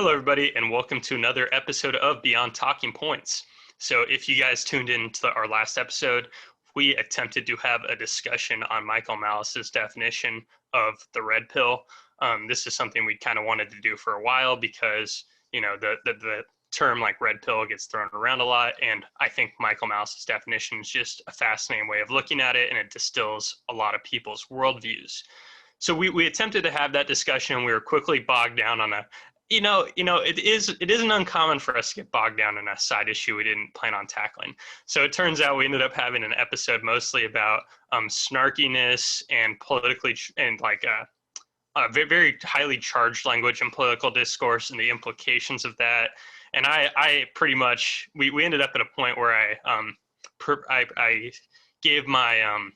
Hello, everybody, and welcome to another episode of Beyond Talking Points. So if you guys tuned in to our last episode, we attempted to have a discussion on Michael Malice's definition of the red pill. This is something we kind of wanted to do for a while because, the term like red pill gets thrown around a lot. And I think Michael Malice's definition is just a fascinating way of looking at it, and it distills a lot of people's worldviews. So we attempted to have that discussion, and we were quickly bogged down on it isn't uncommon for us to get bogged down in a side issue we didn't plan on tackling. So it turns out we ended up having an episode mostly about snarkiness and very, very highly charged language and political discourse and the implications of that. And I pretty much we ended up at a point where I gave my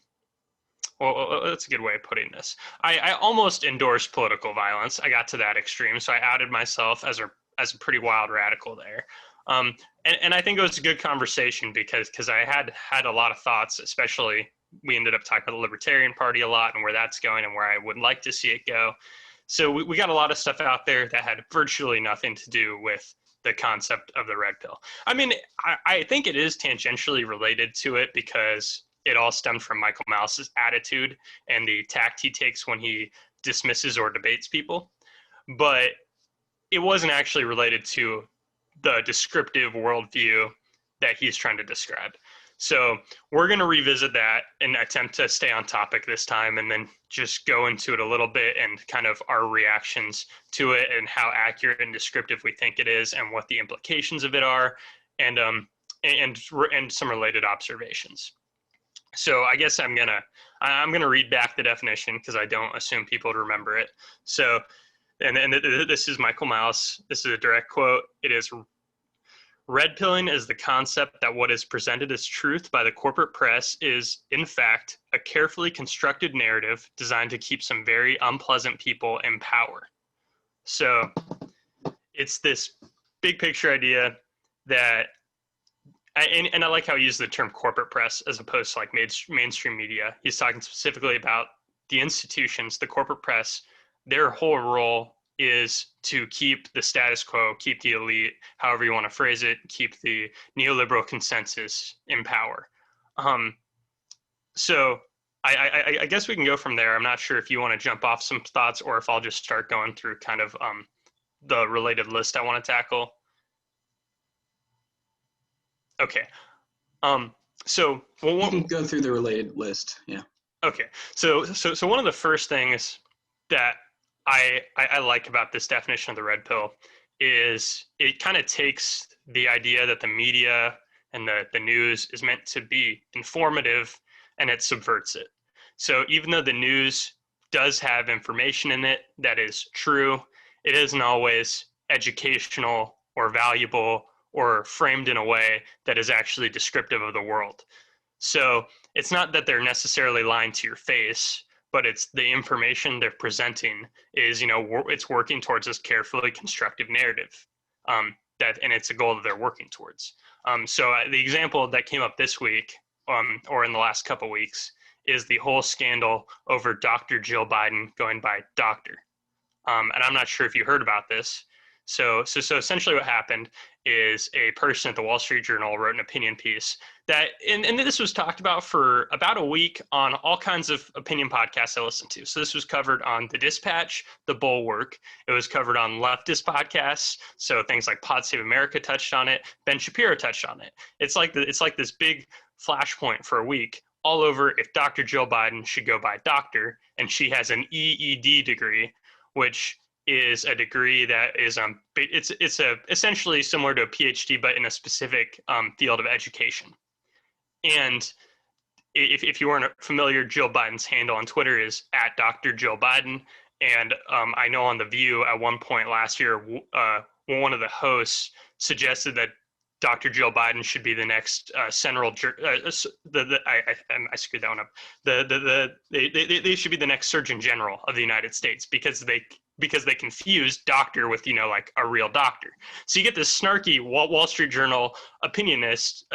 well, that's a good way of putting this. I almost endorsed political violence. I got to that extreme, so I outed myself as a pretty wild radical there. And I think it was a good conversation because I had a lot of thoughts, especially we ended up talking about the Libertarian Party a lot and where that's going and where I would like to see it go. So we got a lot of stuff out there that had virtually nothing to do with the concept of the red pill. I mean, I think it is tangentially related to it because it all stemmed from Michael Malice's attitude and the tact he takes when he dismisses or debates people. But it wasn't actually related to the descriptive worldview that he's trying to describe. So we're going to revisit that and attempt to stay on topic this time and then just go into it a little bit and kind of our reactions to it and how accurate and descriptive we think it is and what the implications of it are and some related observations. So I guess I'm gonna read back the definition because I don't assume people would remember it. So, and this is Michael Malice. This is a direct quote. It is, red pilling is the concept that what is presented as truth by the corporate press is, in fact, a carefully constructed narrative designed to keep some very unpleasant people in power. So it's this big picture idea that and I like how he used the term corporate press as opposed to like mainstream media. He's talking specifically about the institutions, the corporate press. Their whole role is to keep the status quo, keep the elite, however you want to phrase it, keep the neoliberal consensus in power. So I guess we can go from there. I'm not sure if you want to jump off some thoughts or if I'll just start going through kind of the related list I want to tackle. Okay. So you can go through the related list. Yeah. Okay. So one of the first things that I like about this definition of the red pill is it kind of takes the idea that the media and the news is meant to be informative and it subverts it. So even though the news does have information in it that is true, it isn't always educational or valuable or framed in a way that is actually descriptive of the world. So it's not that they're necessarily lying to your face, but it's the information they're presenting is, it's working towards this carefully constructive narrative and it's a goal that they're working towards. So the example that came up this week or in the last couple of weeks is the whole scandal over Dr. Jill Biden going by doctor. And I'm not sure if you heard about this. So essentially what happened is a person at the Wall Street Journal wrote an opinion piece that, and this was talked about for about a week on all kinds of opinion podcasts I listened to. So this was covered on The Dispatch, The Bulwark. It was covered on leftist podcasts. So things like Pod Save America touched on it. Ben Shapiro touched on it. It's like this big flashpoint for a week all over if Dr. Jill Biden should go by doctor, and she has an EED degree, which is a degree that is it's essentially similar to a PhD, but in a specific field of education. And if you weren't familiar, Jill Biden's handle on Twitter is @DrJillBiden. And I know on The View at one point last year, one of the hosts suggested that Dr. Jill Biden should be the next I screwed that one up. They should be the next Surgeon General of the United States because they confuse doctor with, like a real doctor. So you get this snarky Wall Street Journal opinionist.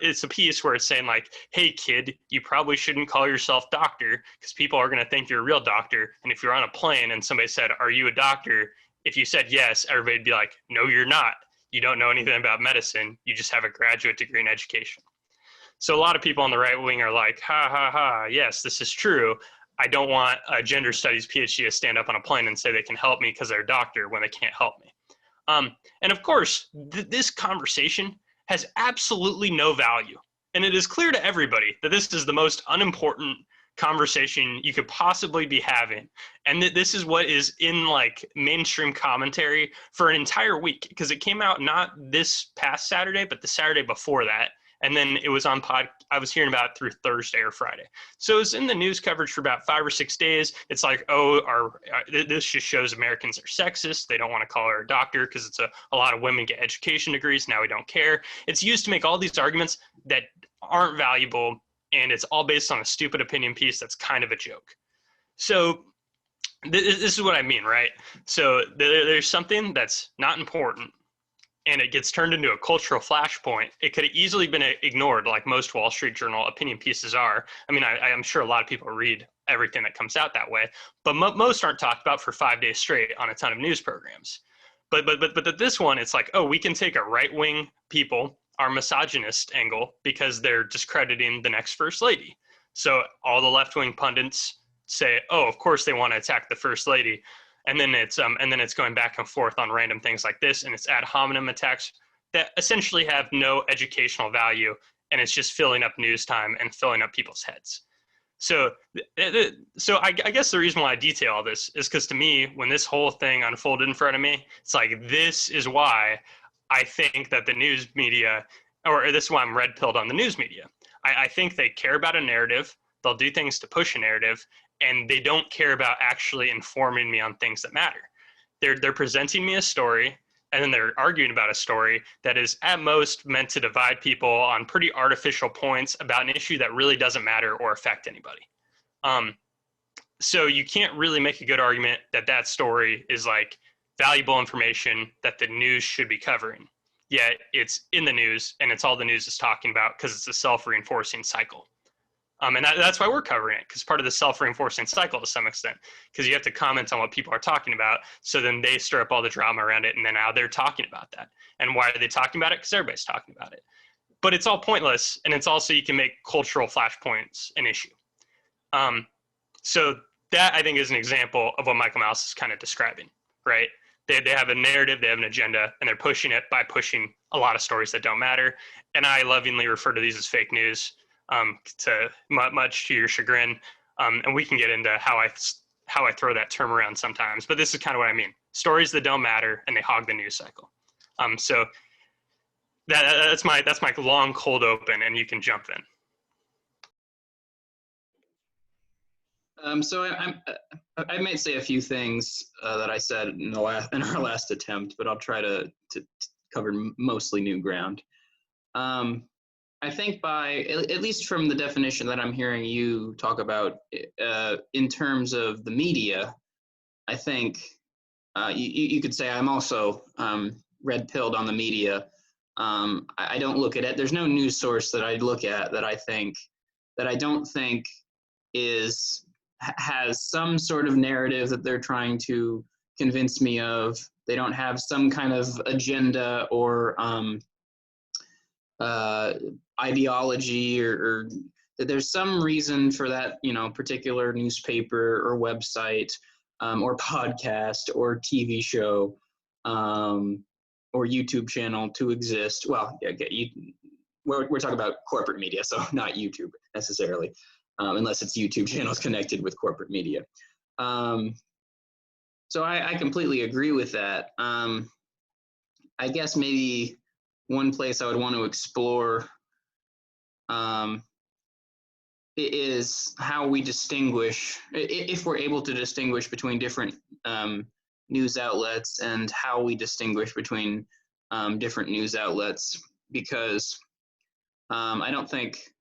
It's a piece where it's saying like, hey kid, you probably shouldn't call yourself doctor because people are going to think you're a real doctor. And if you're on a plane and somebody said, are you a doctor? If you said yes, everybody'd be like, no, you're not. You don't know anything about medicine. You just have a graduate degree in education. So a lot of people on the right wing are like, ha, ha, ha, yes, this is true. I don't want a gender studies PhD to stand up on a plane and say they can help me because they're a doctor when they can't help me. And of course, this conversation has absolutely no value. And it is clear to everybody that this is the most unimportant conversation you could possibly be having. And that this is what is in like mainstream commentary for an entire week, because it came out not this past Saturday, but the Saturday before that. And then it was on I was hearing about it through Thursday or Friday. So it was in the news coverage for about 5 or 6 days. It's like, oh, this just shows Americans are sexist. They don't want to call her a doctor because it's a lot of women get education degrees. Now we don't care. It's used to make all these arguments that aren't valuable, and it's all based on a stupid opinion piece that's kind of a joke. So this is what I mean, right? So there's something that's not important, and it gets turned into a cultural flashpoint. It could have easily been ignored, like most Wall Street Journal opinion pieces are. I mean, I'm sure a lot of people read everything that comes out that way, but most aren't talked about for 5 days straight on a ton of news programs. But this one, it's like, oh, we can take a right-wing people, our misogynist angle, because they're discrediting the next first lady. So all the left-wing pundits say, oh, of course they want to attack the first lady. And then it's going back and forth on random things like this, and it's ad hominem attacks that essentially have no educational value, and it's just filling up news time and filling up people's heads. So I guess the reason why I detail all this is because to me, when this whole thing unfolded in front of me, it's like, this is why I think that the news media, or this is why I'm red-pilled on the news media. I think they care about a narrative. They'll do things to push a narrative, and they don't care about actually informing me on things that matter. They're presenting me a story, and then they're arguing about a story that is at most meant to divide people on pretty artificial points about an issue that really doesn't matter or affect anybody. So you can't really make a good argument that that story is like valuable information that the news should be covering. Yet it's in the news, and it's all the news is talking about because it's a self-reinforcing cycle. And that's why we're covering it, because part of the self-reinforcing cycle to some extent, because you have to comment on what people are talking about, so then they stir up all the drama around it, and then now they're talking about that. And why are they talking about it? Because everybody's talking about it. But it's all pointless, and it's also, you can make cultural flashpoints an issue. So that, I think, is an example of what Michael Malice is kind of describing, right? They have a narrative, they have an agenda, and they're pushing it by pushing a lot of stories that don't matter. And I lovingly refer to these as fake news. To much to your chagrin, and we can get into how I throw that term around sometimes. But this is kind of what I mean: stories that don't matter, and they hog the news cycle. So that's my long cold open, and you can jump in. So I might say a few things that I said in our last attempt, but I'll try to cover mostly new ground. I think by, at least from the definition that I'm hearing you talk about in terms of the media, I think you could say I'm also red-pilled on the media. I don't look at it. There's no news source that I look at that I don't think has some sort of narrative that they're trying to convince me of. They don't have some kind of agenda or ideology or that there's some reason for that, particular newspaper or website or podcast or TV show or YouTube channel to exist. Well, we're talking about corporate media, so not YouTube necessarily, unless it's YouTube channels connected with corporate media. So I completely agree with that. I guess maybe one place I would want to explore is how we distinguish, if we're able to distinguish between different news outlets, and how we distinguish between different news outlets, because I don't think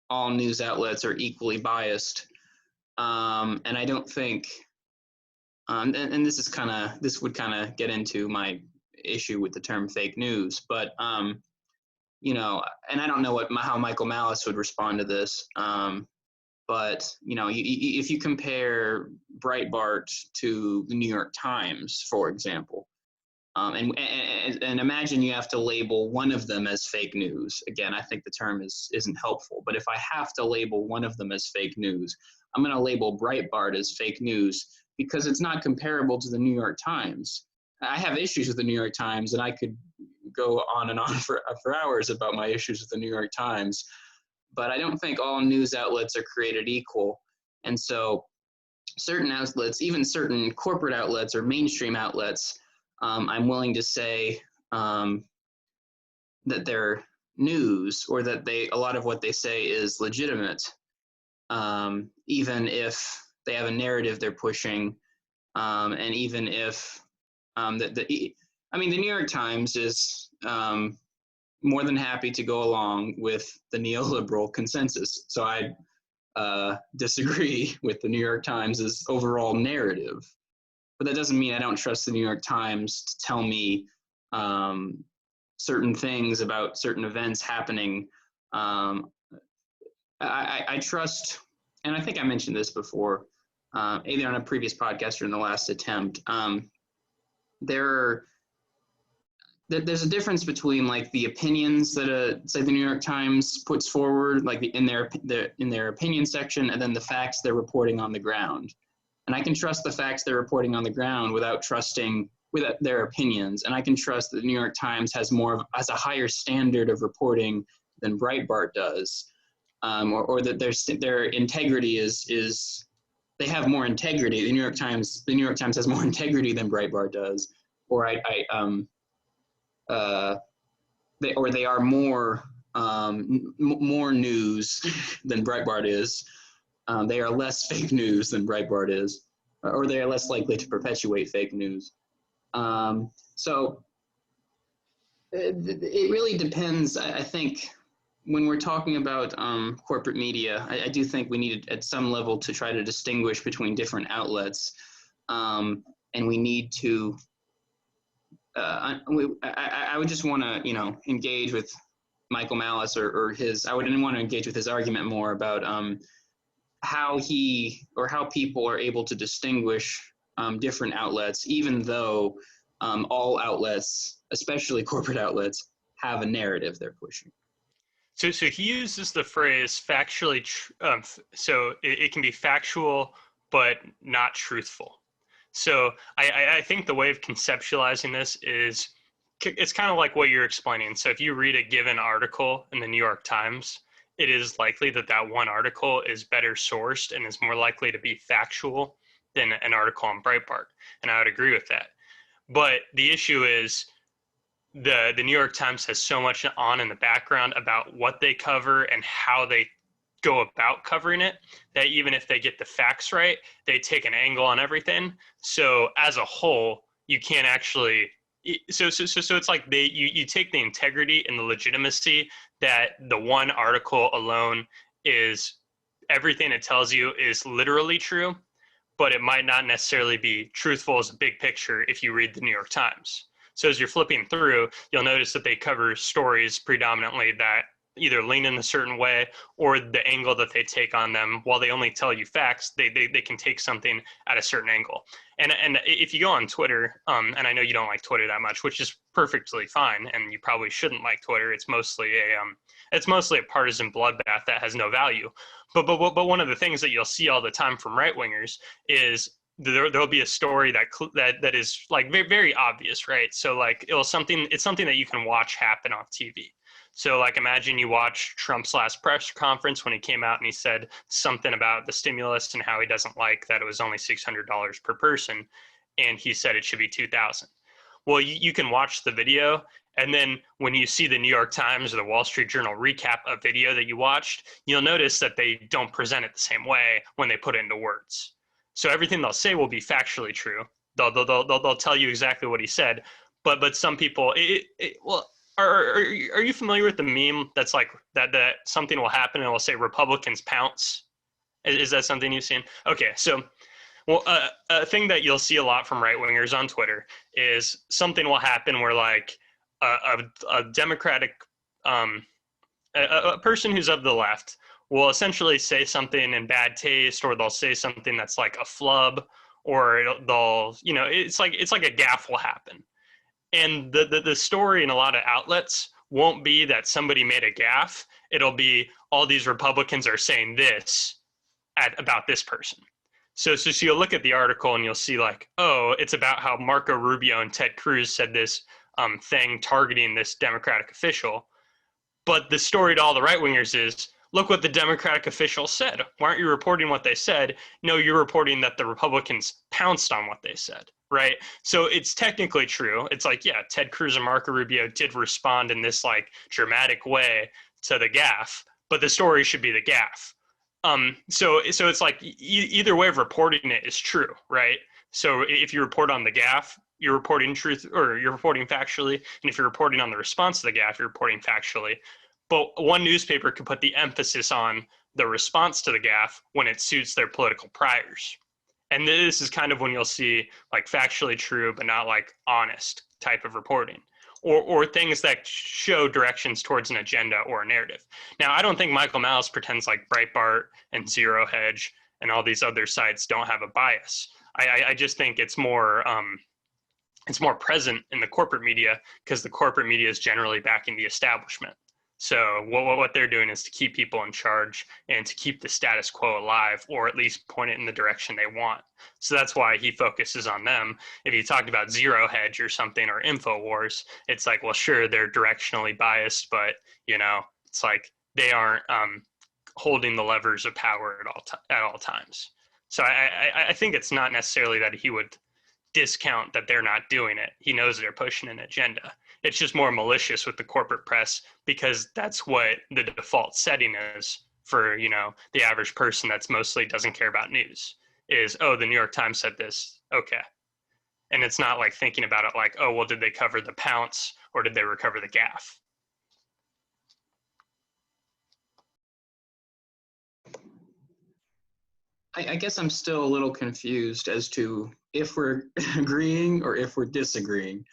all news outlets are equally biased. And I don't think, and this would kind of get into my issue with the term fake news, but and I don't know how Michael Malice would respond to this. But if you compare Breitbart to the New York Times, for example, and imagine you have to label one of them as fake news. Again, I think the term isn't helpful, but if I have to label one of them as fake news, I'm going to label Breitbart as fake news because it's not comparable to the New York Times. I have issues with the New York Times, and I could go on and on for hours about my issues with the New York Times, but I don't think all news outlets are created equal. And so certain outlets, even certain corporate outlets or mainstream outlets, I'm willing to say that they're news, or that a lot of what they say is legitimate, even if they have a narrative they're pushing, and even if the New York Times is more than happy to go along with the neoliberal consensus. So I disagree with the New York Times' overall narrative. But that doesn't mean I don't trust the New York Times to tell me certain things about certain events happening. I trust, and I think I mentioned this before, either on a previous podcast or in the last attempt. There's a difference between like the opinions that say the New York Times puts forward, like in their opinion section, and then the facts they're reporting on the ground. And I can trust the facts they're reporting on the ground without trusting their opinions. And I can trust that the New York Times has a higher standard of reporting than Breitbart does, or that their integrity is they have more integrity. The New York Times has more integrity than Breitbart does, or they are more news than Breitbart is. They are less fake news than Breitbart is, or they are less likely to perpetuate fake news. So it really depends. I think when we're talking about corporate media, I do think we need at some level to try to distinguish between different outlets, and we need to. I would just want to engage with Michael Malice or his. I wouldn't want to engage with his argument more about how people are able to distinguish different outlets, even though all outlets, especially corporate outlets, have a narrative they're pushing. So he uses the phrase factually, so it can be factual, but not truthful. So I think the way of conceptualizing this is, it's kind of like what you're explaining. So if you read a given article in the New York Times, it is likely that one article is better sourced and is more likely to be factual than an article on Breitbart. And I would agree with that. But the issue is the New York Times has so much on in the background about what they cover and how they go about covering it, that even if they get the facts right, they take an angle on everything. So as a whole, you can't actually. So it's like you take the integrity and the legitimacy that the one article alone is, everything it tells you is literally true, but it might not necessarily be truthful as a big picture if you read the New York Times. So as you're flipping through, you'll notice that they cover stories predominantly that either lean in a certain way, or the angle that they take on them, while they only tell you facts, they can take something at a certain angle. And if you go on Twitter, and I know you don't like Twitter that much, which is perfectly fine, and you probably shouldn't like Twitter. It's mostly a partisan bloodbath that has no value. But one of the things that you'll see all the time from right wingers is there'll be a story that is like very, very obvious, right? So like it's something that you can watch happen off TV. So like imagine you watch Trump's last press conference when he came out and he said something about the stimulus and how he doesn't like that it was only $600 per person, and he said it should be $2,000. Well, you can watch the video, and then when you see the New York Times or the Wall Street Journal recap a video that you watched, you'll notice that they don't present it the same way when they put it into words. So everything they'll say will be factually true. They'll tell you exactly what he said, but some people, Are you familiar with the meme that's like that something will happen and it will say Republicans pounce? Is that something you've seen? Okay, so a thing that you'll see a lot from right wingers on Twitter is something will happen where like a Democratic a person who's of the left will essentially say something in bad taste, or they'll say something that's like a flub, or they'll, you know, it's like a gaffe will happen. And the story in a lot of outlets won't be that somebody made a gaffe. It'll be all these Republicans are saying this about this person. So you'll look at the article and you'll see like, oh, it's about how Marco Rubio and Ted Cruz said this thing targeting this Democratic official. But the story to all the right wingers is, look what the Democratic official said. Why aren't you reporting what they said? No, you're reporting that the Republicans pounced on what they said, right? So it's technically true. It's like, yeah, Ted Cruz and Marco Rubio did respond in this like dramatic way to the gaffe, but the story should be the gaffe. So it's like either way of reporting it is true, right? So if you report on the gaffe, you're reporting truth, or you're reporting factually, and if you're reporting on the response to the gaffe, you're reporting factually. But one newspaper could put the emphasis on the response to the gaffe when it suits their political priors. And this is kind of when you'll see like factually true but not like honest type of reporting, or things that show directions towards an agenda or a narrative. Now, I don't think Michael Malice pretends like Breitbart and Zero Hedge and all these other sites don't have a bias. I just think it's more present in the corporate media because the corporate media is generally backing the establishment. So what they're doing is to keep people in charge and to keep the status quo alive, or at least point it in the direction they want. So that's why he focuses on them. If you talked about Zero Hedge or something, or InfoWars, it's like, well, sure, they're directionally biased, but, you know, it's like they aren't holding the levers of power at all times. So I think it's not necessarily that he would discount that they're not doing it. He knows they're pushing an agenda. It's just more malicious with the corporate press because that's what the default setting is for, you know, the average person that's mostly doesn't care about news is, oh, the New York Times said this. Okay. And it's not like thinking about it like, oh, well, did they cover the pounce or did they recover the gaffe? I guess I'm still a little confused as to if we're agreeing or if we're disagreeing.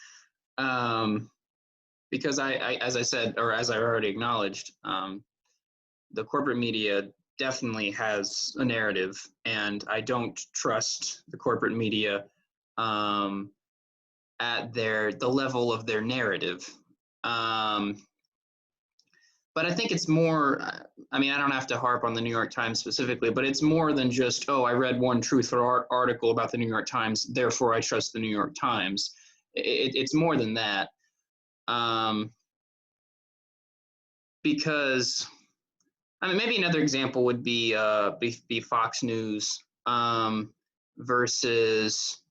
Because as I said, or as I already acknowledged, the corporate media definitely has a narrative, and I don't trust the corporate media at the level of their narrative. But I think it's more, I mean, I don't have to harp on the New York Times specifically, but it's more than just, oh, I read one truth or article about the New York Times, therefore I trust the New York Times. It's more than that. Because, I mean, maybe another example would be Fox News versus,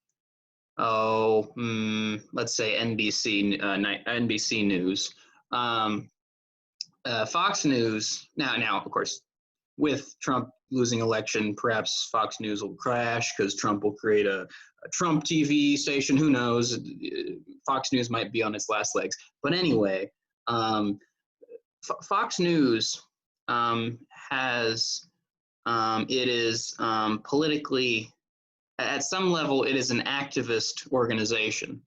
let's say NBC News. Fox News, now, of course, with Trump losing election, perhaps Fox News will crash because Trump will create a Trump TV station. Who knows? Fox News might be on its last legs. But anyway, Fox News it is politically, at some level, it is an activist organization.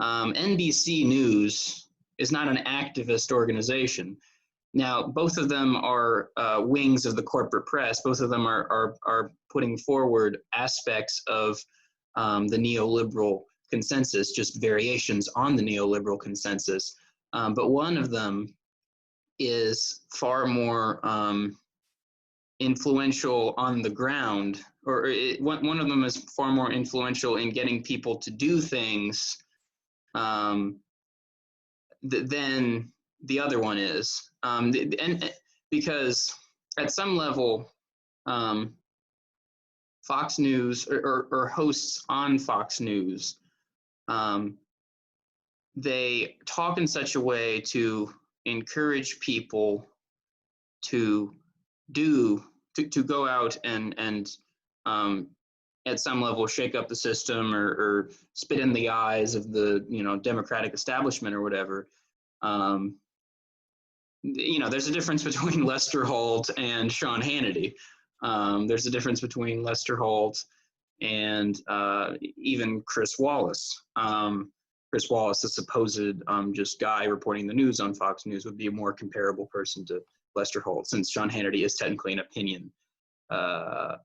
NBC News is not an activist organization. Now, both of them are wings of the corporate press. Both of them are putting forward aspects of the neoliberal consensus, just variations on the neoliberal consensus. But one of them is far more influential on the ground, or one of them is far more influential in getting people to do things than the other one is. And because at some level, Fox News or hosts on Fox News, they talk in such a way to encourage people to go out and at some level shake up the system or spit in the eyes of the Democratic establishment or whatever. There's a difference between Lester Holt and Sean Hannity. There's a difference between Lester Holt and even Chris Wallace. Chris Wallace, the supposed just guy reporting the news on Fox News, would be a more comparable person to Lester Holt, since Sean Hannity is technically an opinion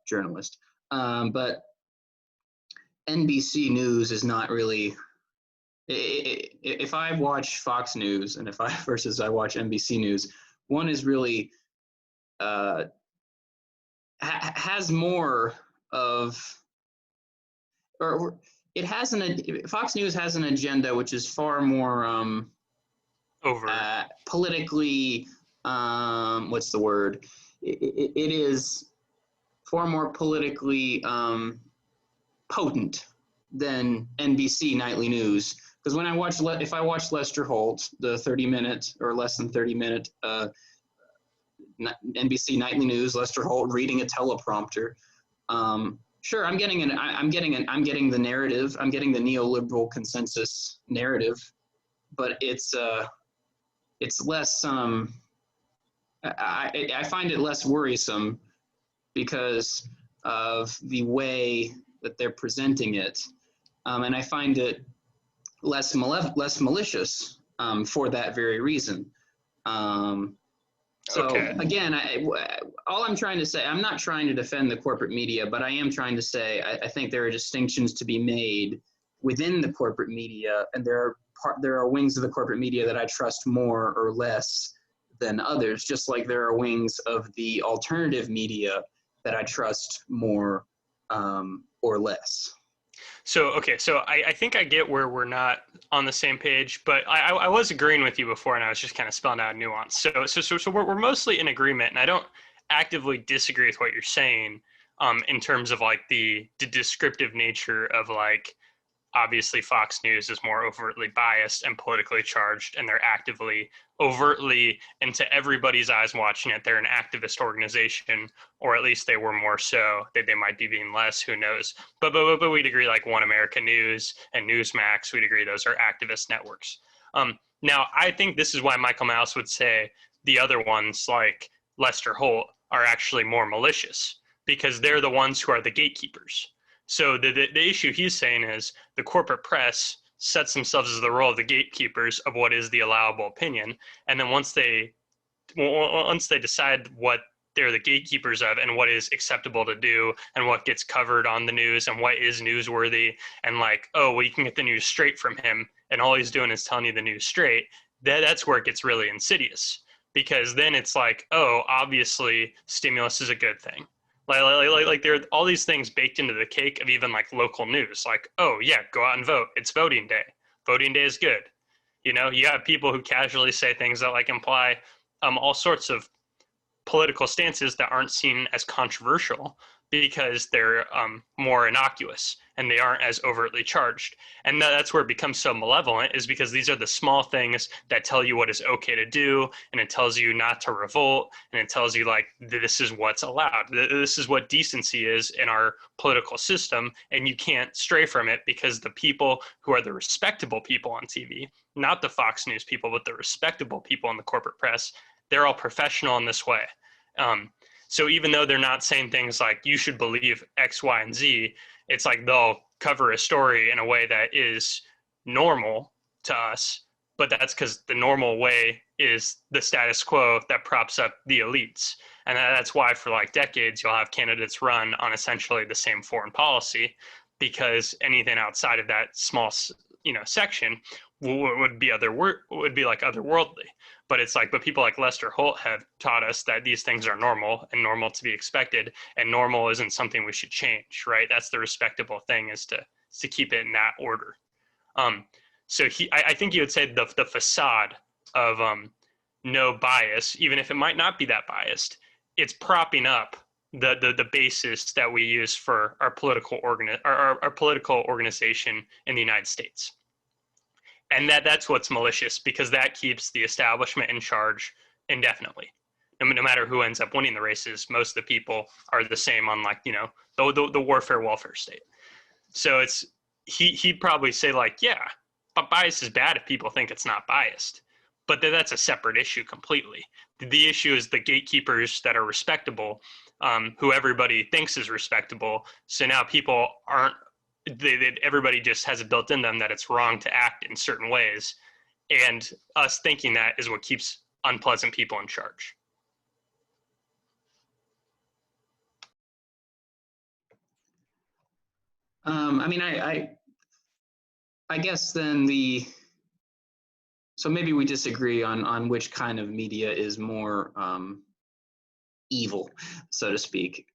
journalist. But NBC News is not really. If I watch Fox News and versus I watch NBC News, one is really has more of, or it has Fox News has an agenda which is far more politically, what's the word? It is far more politically potent than NBC nightly news. Because when if I watch Lester Holt, the 30-minute or less than 30-minute NBC nightly news, Lester Holt reading a teleprompter, sure, I'm getting the narrative, I'm getting the neoliberal consensus narrative, but it's less. I find it less worrisome because of the way that they're presenting it, and I find it less malicious for that very reason. Again, all I'm trying to say, I'm not trying to defend the corporate media, but I am trying to say I think there are distinctions to be made within the corporate media, and there are wings of the corporate media that I trust more or less than others, just like there are wings of the alternative media that I trust more or less. So I think I get where we're not on the same page, but I was agreeing with you before, and I was just kind of spelling out nuance. So we're mostly in agreement, and I don't actively disagree with what you're saying in terms of like the descriptive nature of like, obviously Fox News is more overtly biased and politically charged, and they're actively, overtly, into everybody's eyes watching it. They're an activist organization, or at least they were more so. They might be being less, who knows. But we'd agree like One America News and Newsmax, we'd agree those are activist networks. Now, I think this is why Michael Malice would say the other ones like Lester Holt are actually more malicious, because they're the ones who are the gatekeepers. So the issue he's saying is the corporate press sets themselves as the role of the gatekeepers of what is the allowable opinion. And then once they decide what they're the gatekeepers of and what is acceptable to do and what gets covered on the news and what is newsworthy, and like, oh, well, you can get the news straight from him and all he's doing is telling you the news straight, that's where it gets really insidious. Because then it's like, oh, obviously stimulus is a good thing. Like there are all these things baked into the cake of even like local news. Like, oh yeah, go out and vote. It's voting day. Voting day is good. You know, you have people who casually say things that like imply all sorts of political stances that aren't seen as controversial because they're more innocuous and they aren't as overtly charged. And that's where it becomes so malevolent, is because these are the small things that tell you what is okay to do, and it tells you not to revolt, and it tells you like, this is what's allowed. This is what decency is in our political system, and you can't stray from it, because the people who are the respectable people on TV, not the Fox News people, but the respectable people in the corporate press, they're all professional in this way. So even though they're not saying things like you should believe X, Y, and Z, it's like they'll cover a story in a way that is normal to us, but that's because the normal way is the status quo that props up the elites. And that's why for like decades, you'll have candidates run on essentially the same foreign policy, because anything outside of that small, section would be like otherworldly. But it's like, but people like Lester Holt have taught us that these things are normal and normal to be expected, and normal isn't something we should change, right? That's the respectable thing, is to keep it in that order. So I think you would say the facade of no bias, even if it might not be that biased, it's propping up the basis that we use for our political organization in the United States. And that's what's malicious, because that keeps the establishment in charge indefinitely. No matter who ends up winning the races, most of the people are the same on like, the warfare welfare state. So he'd probably say like, yeah, but bias is bad if people think it's not biased. But that's a separate issue completely. The issue is the gatekeepers that are respectable, who everybody thinks is respectable. So now people aren't, everybody just has it built in them that it's wrong to act in certain ways. And us thinking that is what keeps unpleasant people in charge. I mean, I guess then so maybe we disagree on which kind of media is more evil, so to speak,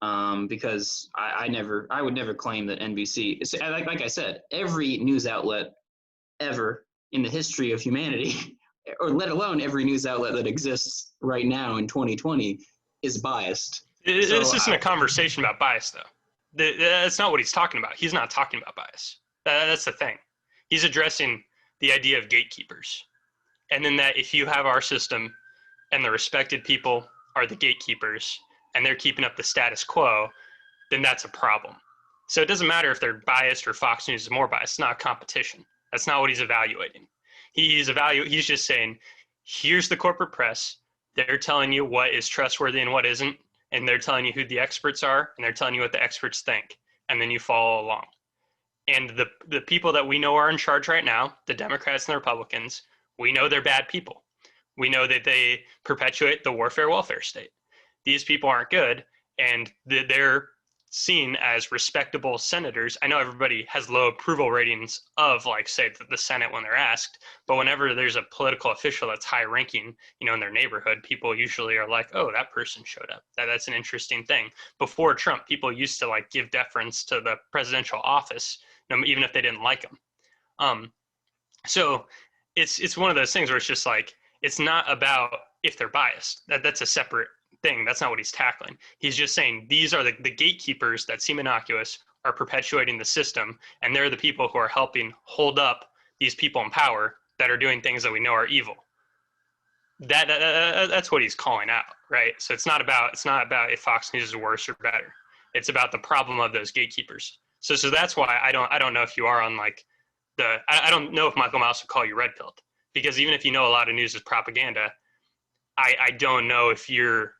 because I would never claim that NBC, like I said, every news outlet ever in the history of humanity, or let alone every news outlet that exists right now in 2020, is biased. This So isn't a conversation about bias, though. That's not what he's talking about. He's not talking about bias. That's the thing. He's addressing the idea of gatekeepers. And then that if you have our system and the respected people are the gatekeepers and they're keeping up the status quo, then that's a problem. So it doesn't matter if they're biased or Fox News is more biased. It's not a competition. That's not what he's evaluating. He's just saying, here's the corporate press. They're telling you what is trustworthy and what isn't, and they're telling you who the experts are, and they're telling you what the experts think, and then you follow along. And the people that we know are in charge right now, the Democrats and the Republicans, we know they're bad people. We know that they perpetuate the warfare welfare state. These people aren't good, and they're seen as respectable senators. I know everybody has low approval ratings of, like, say, the Senate when they're asked, but whenever there's a political official that's high ranking, in their neighborhood, people usually are like, oh, that person showed up. That's an interesting thing. Before Trump, people used to like give deference to the presidential office, even if they didn't like him. So it's one of those things where it's just like, it's not about if they're biased. That's a separate thing. That's not what he's tackling. He's just saying these are the gatekeepers that seem innocuous, are perpetuating the system, and they're the people who are helping hold up these people in power that are doing things that we know are evil. That's what he's calling out, right? So it's not about if Fox News is worse or better. It's about the problem of those gatekeepers. So that's why I don't know if you are on like I don't know if Michael Malice would call you red pilled, because even if you know a lot of news is propaganda, I don't know if you're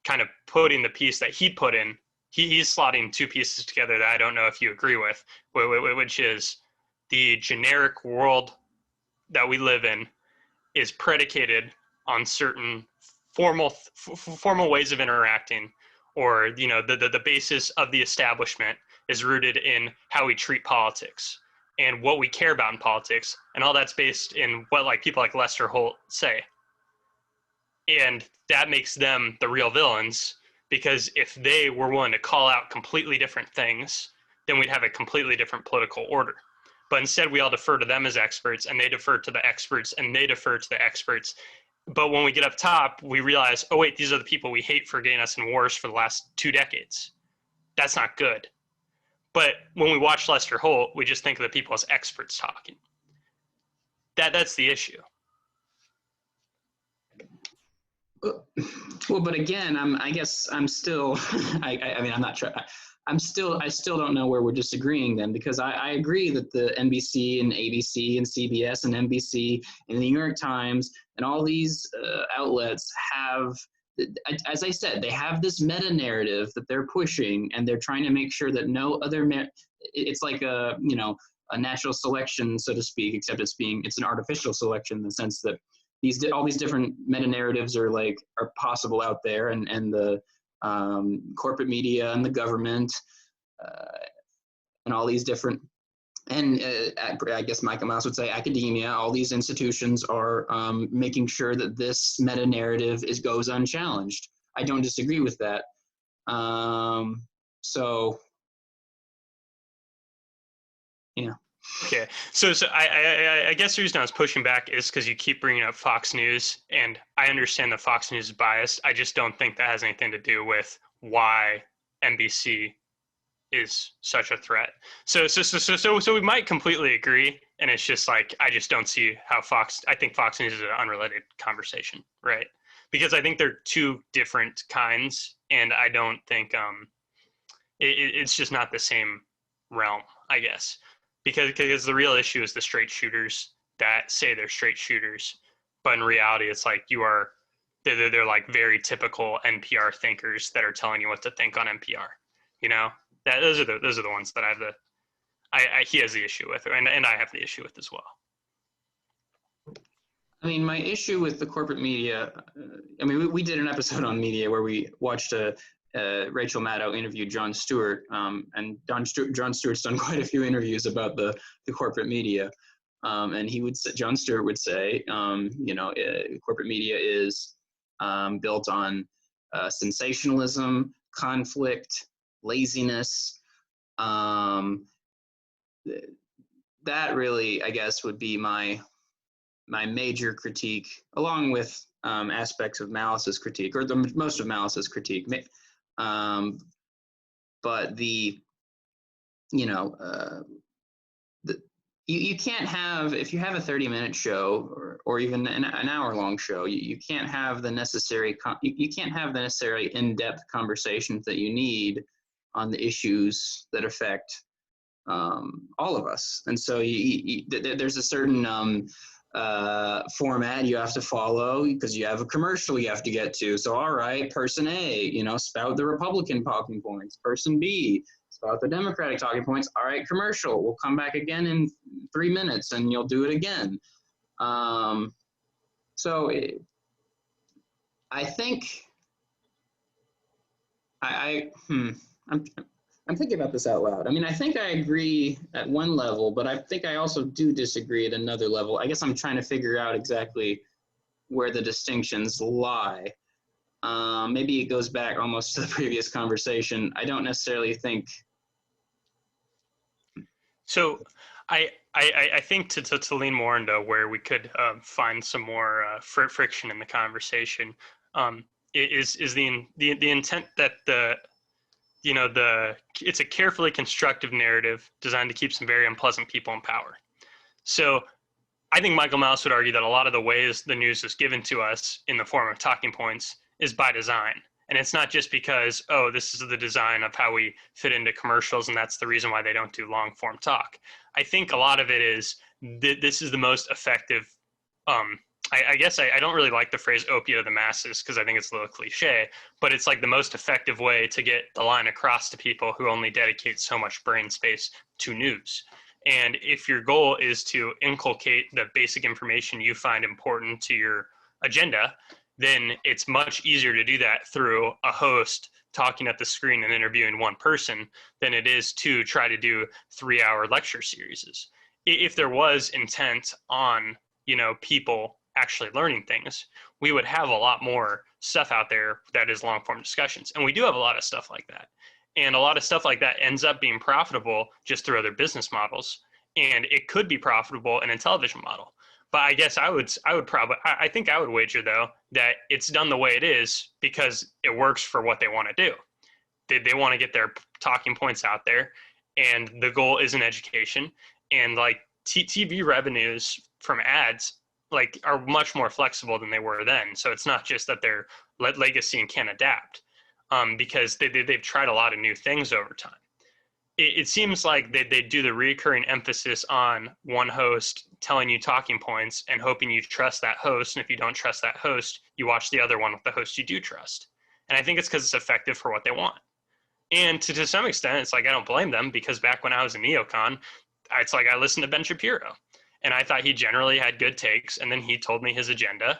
kind of putting the piece that he put in. He's slotting two pieces together that I don't know if you agree with, which is the generic world that we live in is predicated on certain formal ways of interacting, or the basis of the establishment is rooted in how we treat politics and what we care about in politics, and all that's based in what like people like Lester Holt say. And that makes them the real villains, because if they were willing to call out completely different things, then we'd have a completely different political order. But instead, we all defer to them as experts, and they defer to the experts, and they defer to the experts. But when we get up top, we realize, oh, wait, these are the people we hate for getting us in wars for the last 2 decades. That's not good. But when we watch Lester Holt, we just think of the people as experts talking. That's the issue. Well, but again, I guess I'm still, I mean, I'm not sure. I still don't know where we're disagreeing then, because I agree that the NBC and ABC and CBS and NBC and the New York Times and all these outlets have, as I said, they have this meta narrative that they're pushing, and they're trying to make sure that no other, it's like a natural selection, so to speak, except it's an artificial selection in the sense that all these different meta narratives are possible out there, and the corporate media and the government and all these different, and I guess Michael Malice would say academia, all these institutions are making sure that this meta narrative goes unchallenged. I don't disagree with that. So yeah. Okay, so I guess the reason I was pushing back is because you keep bringing up Fox News, and I understand that Fox News is biased. I just don't think that has anything to do with why NBC is such a threat. So we might completely agree, and it's just like I just don't see how I think Fox News is an unrelated conversation, right? Because I think they're two different kinds, and I don't think it's just not the same realm, I guess. Because the real issue is the straight shooters that say they're straight shooters, but in reality, it's like they're like very typical NPR thinkers that are telling you what to think on NPR. Those are the ones that he has the issue with, and I have the issue with as well. I mean, my issue with the corporate media, I mean, we did an episode on media where we watched a Rachel Maddow interviewed Jon Stewart, and Jon Stewart's done quite a few interviews about the corporate media, and Jon Stewart would say, corporate media is built on sensationalism, conflict, laziness. That really, I guess, would be my major critique, along with aspects of Malice's critique, or most of Malice's critique. But you can't have, if you have a 30-minute show or even an hour-long show, you can't have the necessary in-depth conversations that you need on the issues that affect all of us. And so there's a certain format you have to follow, because you have a commercial you have to get to. So, all right, person A, spout the Republican talking points. Person B, spout the Democratic talking points. All right, commercial. We'll come back again in 3 minutes and you'll do it again. I think I'm thinking about this out loud. I mean, I think I agree at one level, but I think I also do disagree at another level. I guess I'm trying to figure out exactly where the distinctions lie. Maybe it goes back almost to the previous conversation. I don't necessarily think. So I think to lean more into where we could find some more friction in the conversation is the intent that it's a carefully constructive narrative designed to keep some very unpleasant people in power. So I think Michael Malice would argue that a lot of the ways the news is given to us in the form of talking points is by design. And it's not just because, this is the design of how we fit into commercials and that's the reason why they don't do long form talk. I think a lot of it is this is the most effective. I guess I don't really like the phrase opiate of the masses because I think it's a little cliche, but it's like the most effective way to get the line across to people who only dedicate so much brain space to news. And if your goal is to inculcate the basic information you find important to your agenda, then it's much easier to do that through a host talking at the screen and interviewing one person than it is to try to do 3-hour lecture series. If there was intent on, people actually learning things, we would have a lot more stuff out there that is long form discussions. And we do have a lot of stuff like that. And a lot of stuff like that ends up being profitable just through other business models. And it could be profitable in a television model. But I guess I think I would wager, though, that it's done the way it is because it works for what they want to do. They want to get their talking points out there, and the goal is an education. And like TV revenues from ads are much more flexible than they were then. So it's not just that they're legacy and can't adapt, because they've tried a lot of new things over time. It seems like they do the recurring emphasis on one host telling you talking points and hoping you trust that host. And if you don't trust that host, you watch the other one with the host you do trust. And I think it's because it's effective for what they want. And to some extent, it's like I don't blame them, because back when I was a neocon, it's like I listened to Ben Shapiro. And I thought he generally had good takes. And then he told me his agenda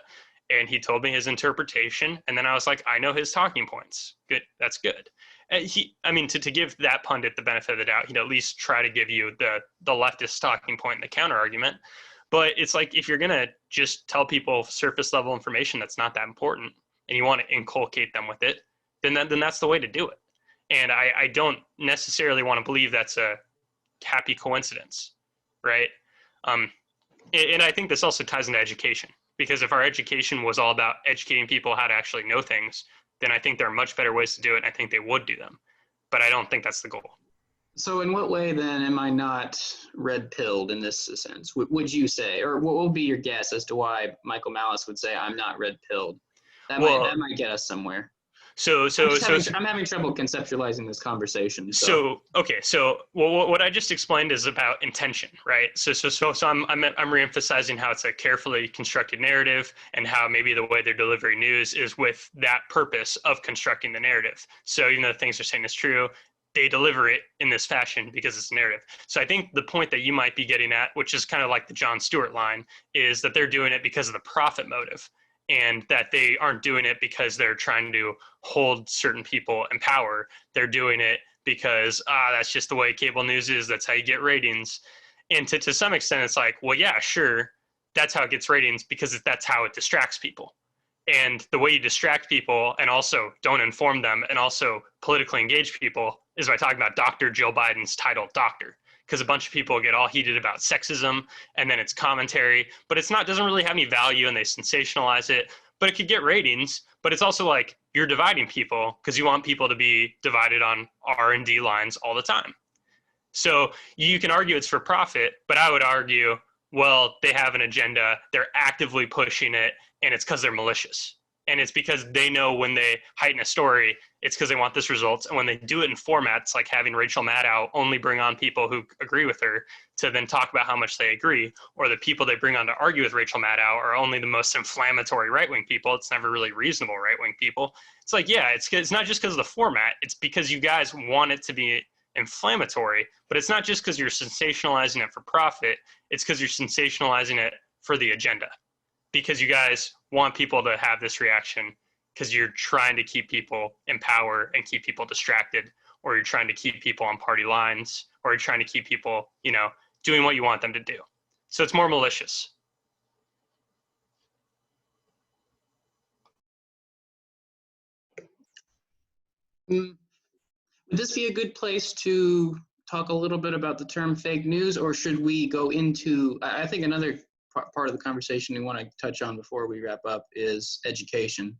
and he told me his interpretation. And then I was like, I know his talking points. Good. That's good. To give that pundit the benefit of the doubt, he'd at least try to give you the leftist talking point and the counter argument. But it's like, if you're going to just tell people surface level information that's not that important and you want to inculcate them with it, then that's the way to do it. And I don't necessarily want to believe that's a happy coincidence, right? And I think this also ties into education, because if our education was all about educating people how to actually know things, then I think there are much better ways to do it, and I think they would do them. But I don't think that's the goal. So in what way, then, am I not red-pilled in this sense? Would you say, or what would be your guess as to why Michael Malice would say I'm not red-pilled? That might get us somewhere. I'm having trouble conceptualizing this conversation. So what I just explained is about intention, right? So I'm reemphasizing how it's a carefully constructed narrative, and how maybe the way they're delivering news is with that purpose of constructing the narrative. So even though things they're saying is true, they deliver it in this fashion because it's narrative. So I think the point that you might be getting at, which is kind of like the Jon Stewart line, is that they're doing it because of the profit motive. and that they aren't doing it because they're trying to hold certain people in power. They're doing it because that's just the way cable news is. That's how you get ratings. And to some extent, it's like, well, yeah, sure, that's how it gets ratings because that's how it distracts people. And the way you distract people and also don't inform them and also politically engage people is by talking about Dr. Joe Biden's title, doctor, because a bunch of people get all heated about sexism and then it's commentary, but it's not, doesn't really have any value and they sensationalize it, but it could get ratings. But it's also like you're dividing people because you want people to be divided on R&D lines all the time. So you can argue it's for profit, but I would argue, well, they have an agenda, they're actively pushing it, and it's because they're malicious. And it's because they know when they heighten a story, it's because they want this results. And when they do it in formats like having Rachel Maddow only bring on people who agree with her to then talk about how much they agree, or the people they bring on to argue with Rachel Maddow are only the most inflammatory right-wing people. It's never really reasonable right-wing people. It's like, yeah, it's not just because of the format. It's because you guys want it to be inflammatory, but it's not just because you're sensationalizing it for profit. It's because you're sensationalizing it for the agenda, because you guys want people to have this reaction because you're trying to keep people in power and keep people distracted, or you're trying to keep people on party lines, or you're trying to keep people, doing what you want them to do. So it's more malicious. Would this be a good place to talk a little bit about the term fake news, or should we go into, I think another part of the conversation we want to touch on before we wrap up is education,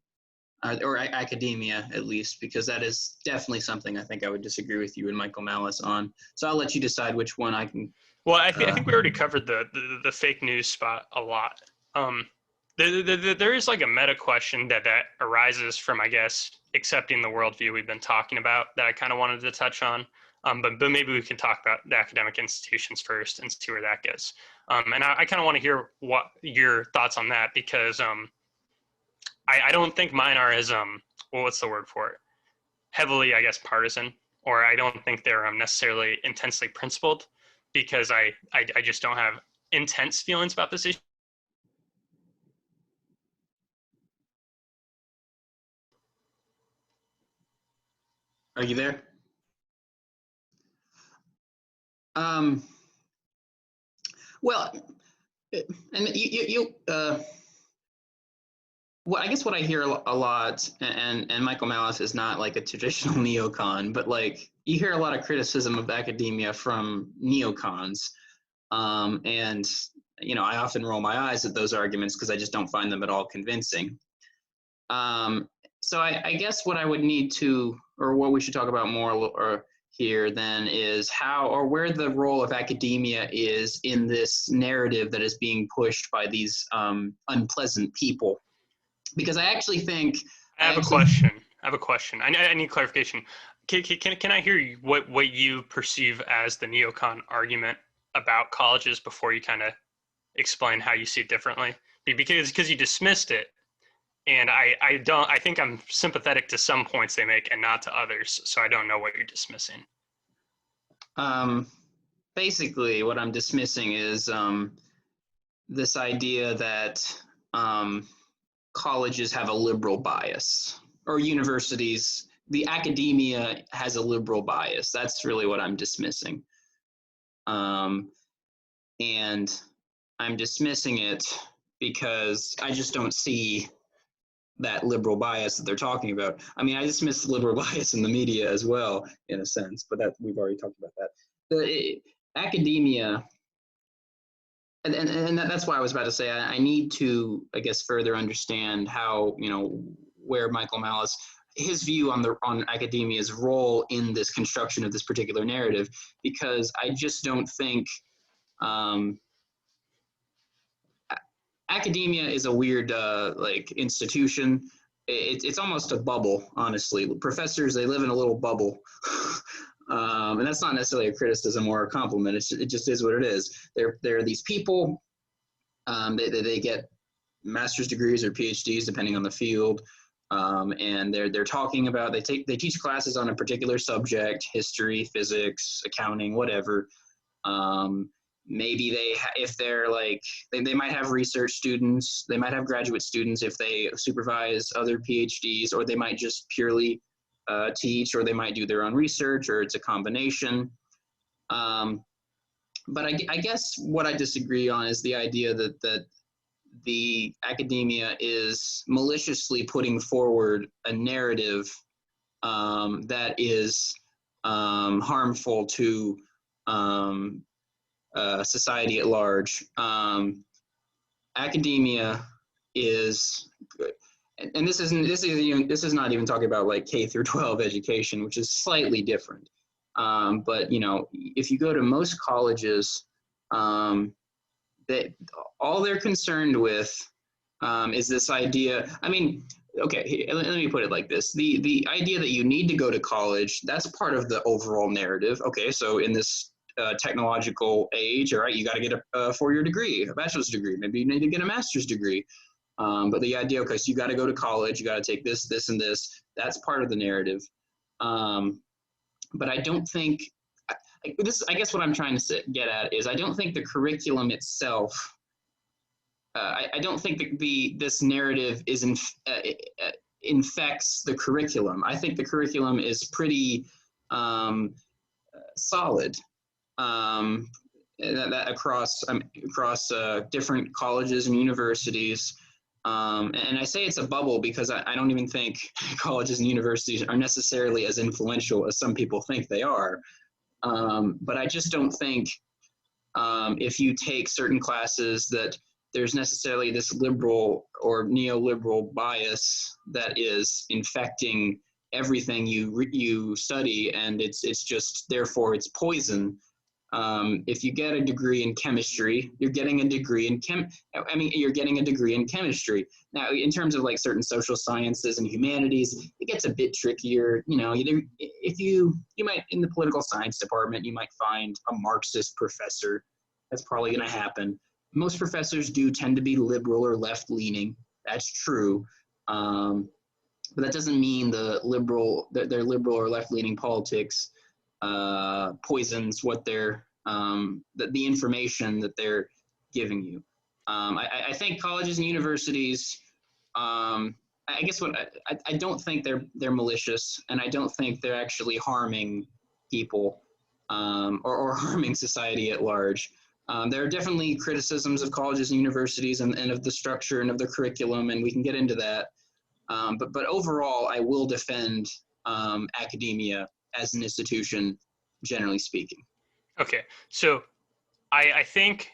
or academia at least, because that is definitely something I think I would disagree with you and Michael Malice on. So I'll let you decide which one I can. Well, I think we already covered the fake news spot a lot. There is like a meta question that arises from, I guess, accepting the worldview we've been talking about that I kind of wanted to touch on. But maybe we can talk about the academic institutions first and see where that goes. And I kind of want to hear what your thoughts on that, because I don't think mine are as, well, what's the word for it? Heavily, I guess, partisan, or I don't think they're necessarily intensely principled, because I just don't have intense feelings about this issue. Are you there? Well, and well, I guess what I hear a lot, and Michael Malice is not like a traditional neocon, but like you hear a lot of criticism of academia from neocons, and I often roll my eyes at those arguments because I just don't find them at all convincing. So I guess what I would need to, or what we should talk about more here then, is how or where the role of academia is in this narrative that is being pushed by these unpleasant people. Because I actually think I have a question. I need clarification. Can I hear what you perceive as the neocon argument about colleges before you kind of explain how you see it differently? Because you dismissed it, and I think I'm sympathetic to some points they make and not to others, so I don't know what you're dismissing. Basically, what I'm dismissing is this idea that colleges have a liberal bias, or universities, the academia has a liberal bias. That's really what I'm dismissing. And I'm dismissing it because I just don't see that liberal bias that they're talking about. I mean, I dismiss liberal bias in the media as well, in a sense, but that we've already talked about that. The academia, and that's why I was about to say I need to, I guess, further understand how, where Michael Malice, his view on academia's role in this construction of this particular narrative, because I just don't think academia is a weird institution. It's almost a bubble, honestly. Professors, they live in a little bubble. And that's not necessarily a criticism or a compliment. It just is what it is. There are these people. They get master's degrees or PhDs depending on the field, and they're talking about they teach classes on a particular subject: history, physics, accounting, whatever. maybe if they're like, they might have research students, they might have graduate students if they supervise other PhDs, or they might just purely teach, or they might do their own research, or it's a combination. But I guess what I disagree on is the idea that the academia is maliciously putting forward a narrative that is harmful to society at large. Academia is, and this is not even talking about like K through 12 education, which is slightly different. But if you go to most colleges, that all they're concerned with is this idea. I mean, okay, let me put it like this. The idea that you need to go to college, that's part of the overall narrative. Okay, so in this technological age, all right, you got to get a 4-year degree, a bachelor's degree. Maybe you need to get a master's degree. But the idea, okay, so you got to go to college, you got to take this, this, and this. That's part of the narrative. But I don't think, I guess what I'm trying to get at is I don't think the curriculum itself, I don't think that this narrative is infects the curriculum. I think the curriculum is pretty solid that across different colleges and universities. And I say it's a bubble because I don't even think colleges and universities are necessarily as influential as some people think they are. But I just don't think if you take certain classes that there's necessarily this liberal or neoliberal bias that is infecting everything you study, and it's just, therefore it's poison. If you get a degree in chemistry, you're getting a degree in you're getting a degree in chemistry. Now, in terms of like certain social sciences and humanities, it gets a bit trickier. If you might, in the political science department, you might find a Marxist professor. That's probably going to happen. Most professors do tend to be liberal or left-leaning. That's true. But that doesn't mean their liberal or left-leaning politics poisons what they're the information that they're giving you. I think colleges and universities, I guess I don't think they're malicious, and I don't think they're actually harming people or harming society at large. There are definitely criticisms of colleges and universities and of the structure and of the curriculum, and we can get into that. But overall, I will defend academia as an institution, generally speaking. Okay, so I think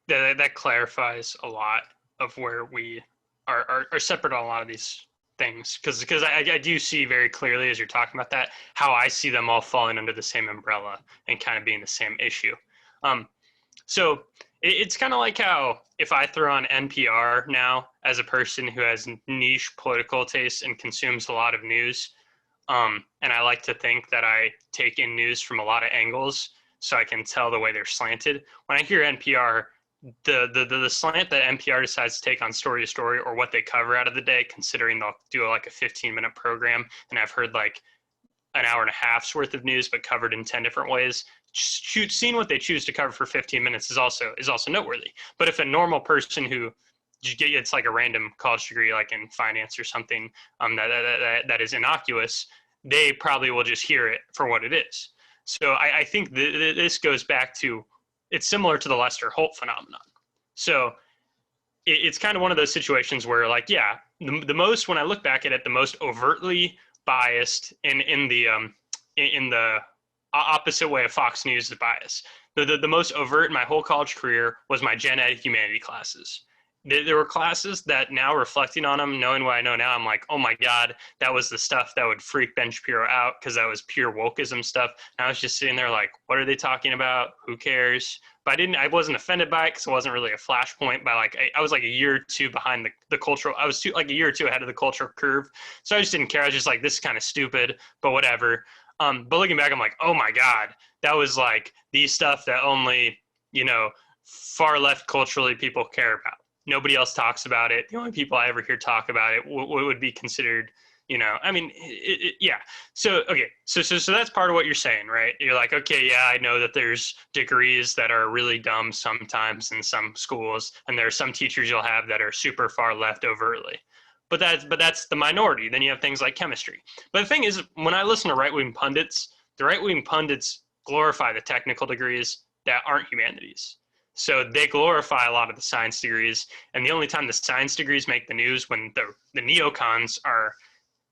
that clarifies a lot of where we are separate on a lot of these things, because I do see very clearly as you're talking about that how I see them all falling under the same umbrella and kind of being the same issue. So it's kind of like how if I throw on NPR now as a person who has niche political tastes and consumes a lot of news, and I like to think that I take in news from a lot of angles so I can tell the way they're slanted. When I hear NPR, the slant that NPR decides to take on story to story or what they cover out of the day, considering they'll do like a 15-minute program, and I've heard like an hour and a half's worth of news but covered in 10 different ways. Seeing what they choose to cover for 15 minutes is also noteworthy. But if a normal person who gets like a random college degree, like in finance or something, that is innocuous, they probably will just hear it for what it is. So I think this goes back to, it's similar to the Lester Holt phenomenon. So it's kind of one of those situations where, like, yeah, the most, when I look back at it, the most overtly biased in the opposite way of Fox News is bias. The most overt in my whole college career was my gen ed humanity classes. There were classes that now, reflecting on them, knowing what I know now, I'm like, oh my God, that was the stuff that would freak Ben Shapiro out because that was pure wokeism stuff. And I was just sitting there like, what are they talking about? Who cares? But I wasn't offended by it because it wasn't really a flashpoint. But like, I was like a year or two behind the cultural. I was like a year or two ahead of the cultural curve. So I just didn't care. I was just like, this is kind of stupid, but whatever. But looking back, I'm like, oh my God, that was like the stuff that only, far left culturally people care about. Nobody else talks about it. The only people I ever hear talk about it would be considered, I mean, yeah. So, okay. So that's part of what you're saying, right? You're like, okay, yeah, I know that there's degrees that are really dumb sometimes in some schools, and there are some teachers you'll have that are super far left overtly. But that's the minority. Then you have things like chemistry. But the thing is, when I listen to right-wing pundits, the right-wing pundits glorify the technical degrees that aren't humanities. So they glorify a lot of the science degrees, and the only time the science degrees make the news when the neocons are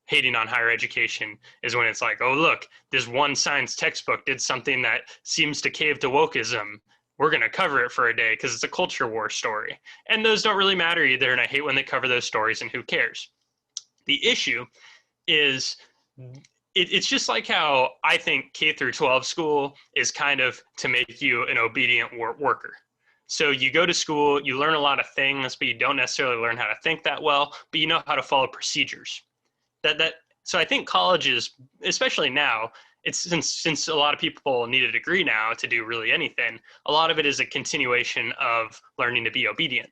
hating on higher education is when it's like, oh, look, this one science textbook did something that seems to cave to wokeism. We're going to cover it for a day because it's a culture war story. And those don't really matter either, and I hate when they cover those stories, and who cares? The issue is it's just like how I think K through 12 school is kind of to make you an obedient worker. So you go to school, you learn a lot of things, but you don't necessarily learn how to think that well, but you know how to follow procedures. So I think colleges, especially now, it's since a lot of people need a degree now to do really anything, a lot of it is a continuation of learning to be obedient.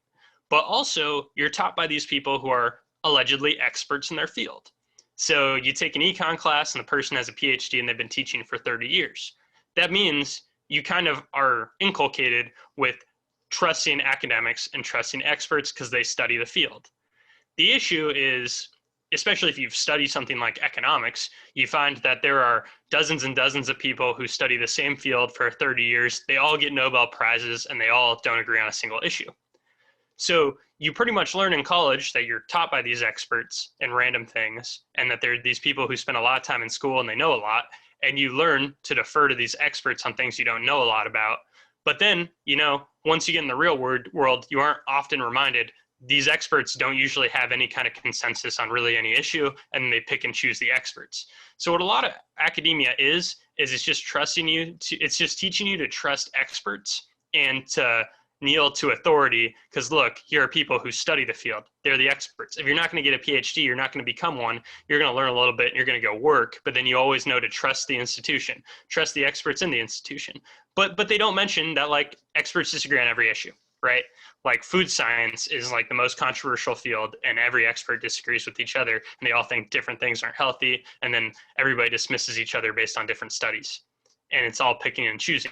But also, you're taught by these people who are allegedly experts in their field. So you take an econ class and the person has a PhD and they've been teaching for 30 years. That means you kind of are inculcated with trusting academics and trusting experts because they study the field. The issue is, especially if you've studied something like economics, you find that there are dozens and dozens of people who study the same field for 30 years. They all get Nobel Prizes and they all don't agree on a single issue. So you pretty much learn in college that you're taught by these experts in random things, and that there are these people who spend a lot of time in school and they know a lot, and you learn to defer to these experts on things you don't know a lot about. But then, once you get in the real world, you aren't often reminded these experts don't usually have any kind of consensus on really any issue, and they pick and choose the experts. So what a lot of academia is it's just it's just teaching you to trust experts and to kneel to authority, because look, here are people who study the field. They're the experts. If you're not going to get a PhD, you're not going to become one. You're going to learn a little bit and you're going to go work, but then you always know to trust the institution, trust the experts in the institution. But they don't mention that like experts disagree on every issue, right? Like food science is like the most controversial field, and every expert disagrees with each other, and they all think different things aren't healthy, and then everybody dismisses each other based on different studies, and it's all picking and choosing.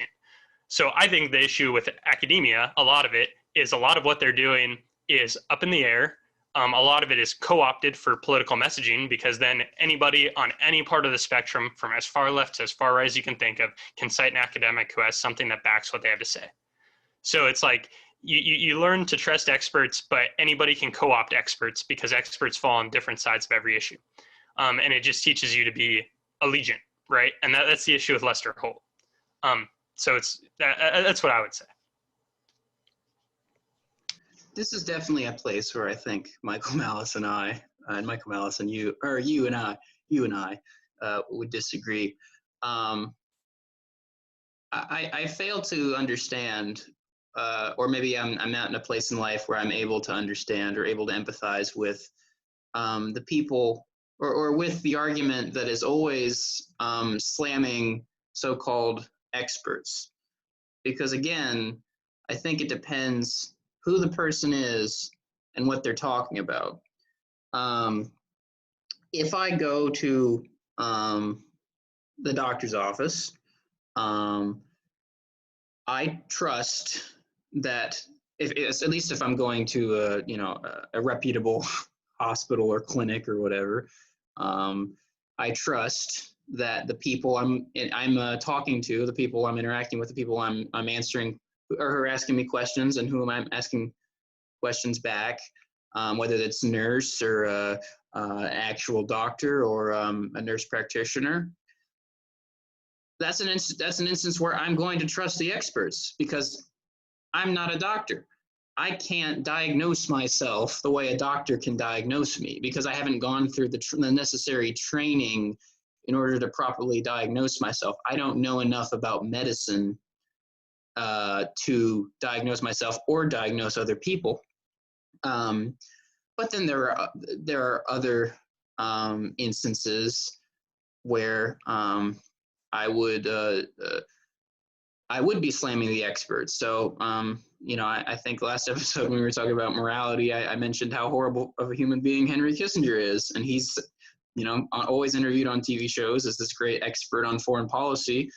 So I think the issue with academia, a lot of it is a lot of what they're doing is up in the air. A lot of it is co-opted for political messaging, because then anybody on any part of the spectrum, from as far left to as far right as you can think of, can cite an academic who has something that backs what they have to say. So it's like you learn to trust experts, but anybody can co-opt experts because experts fall on different sides of every issue. And it just teaches you to be allegiant, right? And that's the issue with Lester Holt. So that's what I would say. This is definitely a place where I think Michael Malice and I, and Michael Malice and you, or you and I would disagree. I fail to understand, or maybe I'm not in a place in life where I'm able to understand or able to empathize with the people, or with the argument that is always slamming so-called experts. Because again, I think it depends who the person is and what they're talking about. If I go to the doctor's office, I trust that at least if I'm going to a reputable hospital or clinic or whatever, I trust that the people I'm talking to, the people I'm interacting with, the people I'm answering, or who are asking me questions, and whom I'm asking questions back, whether it's a nurse or a actual doctor or a nurse practitioner. That's an instance where I'm going to trust the experts, because I'm not a doctor. I can't diagnose myself the way a doctor can diagnose me, because I haven't gone through the necessary training in order to properly diagnose myself. I don't know enough about medicine to diagnose myself or diagnose other people. But then there are other instances where I would be slamming the experts. So, I think last episode when we were talking about morality, I mentioned how horrible of a human being Henry Kissinger is. And he's always interviewed on TV shows as this great expert on foreign policy.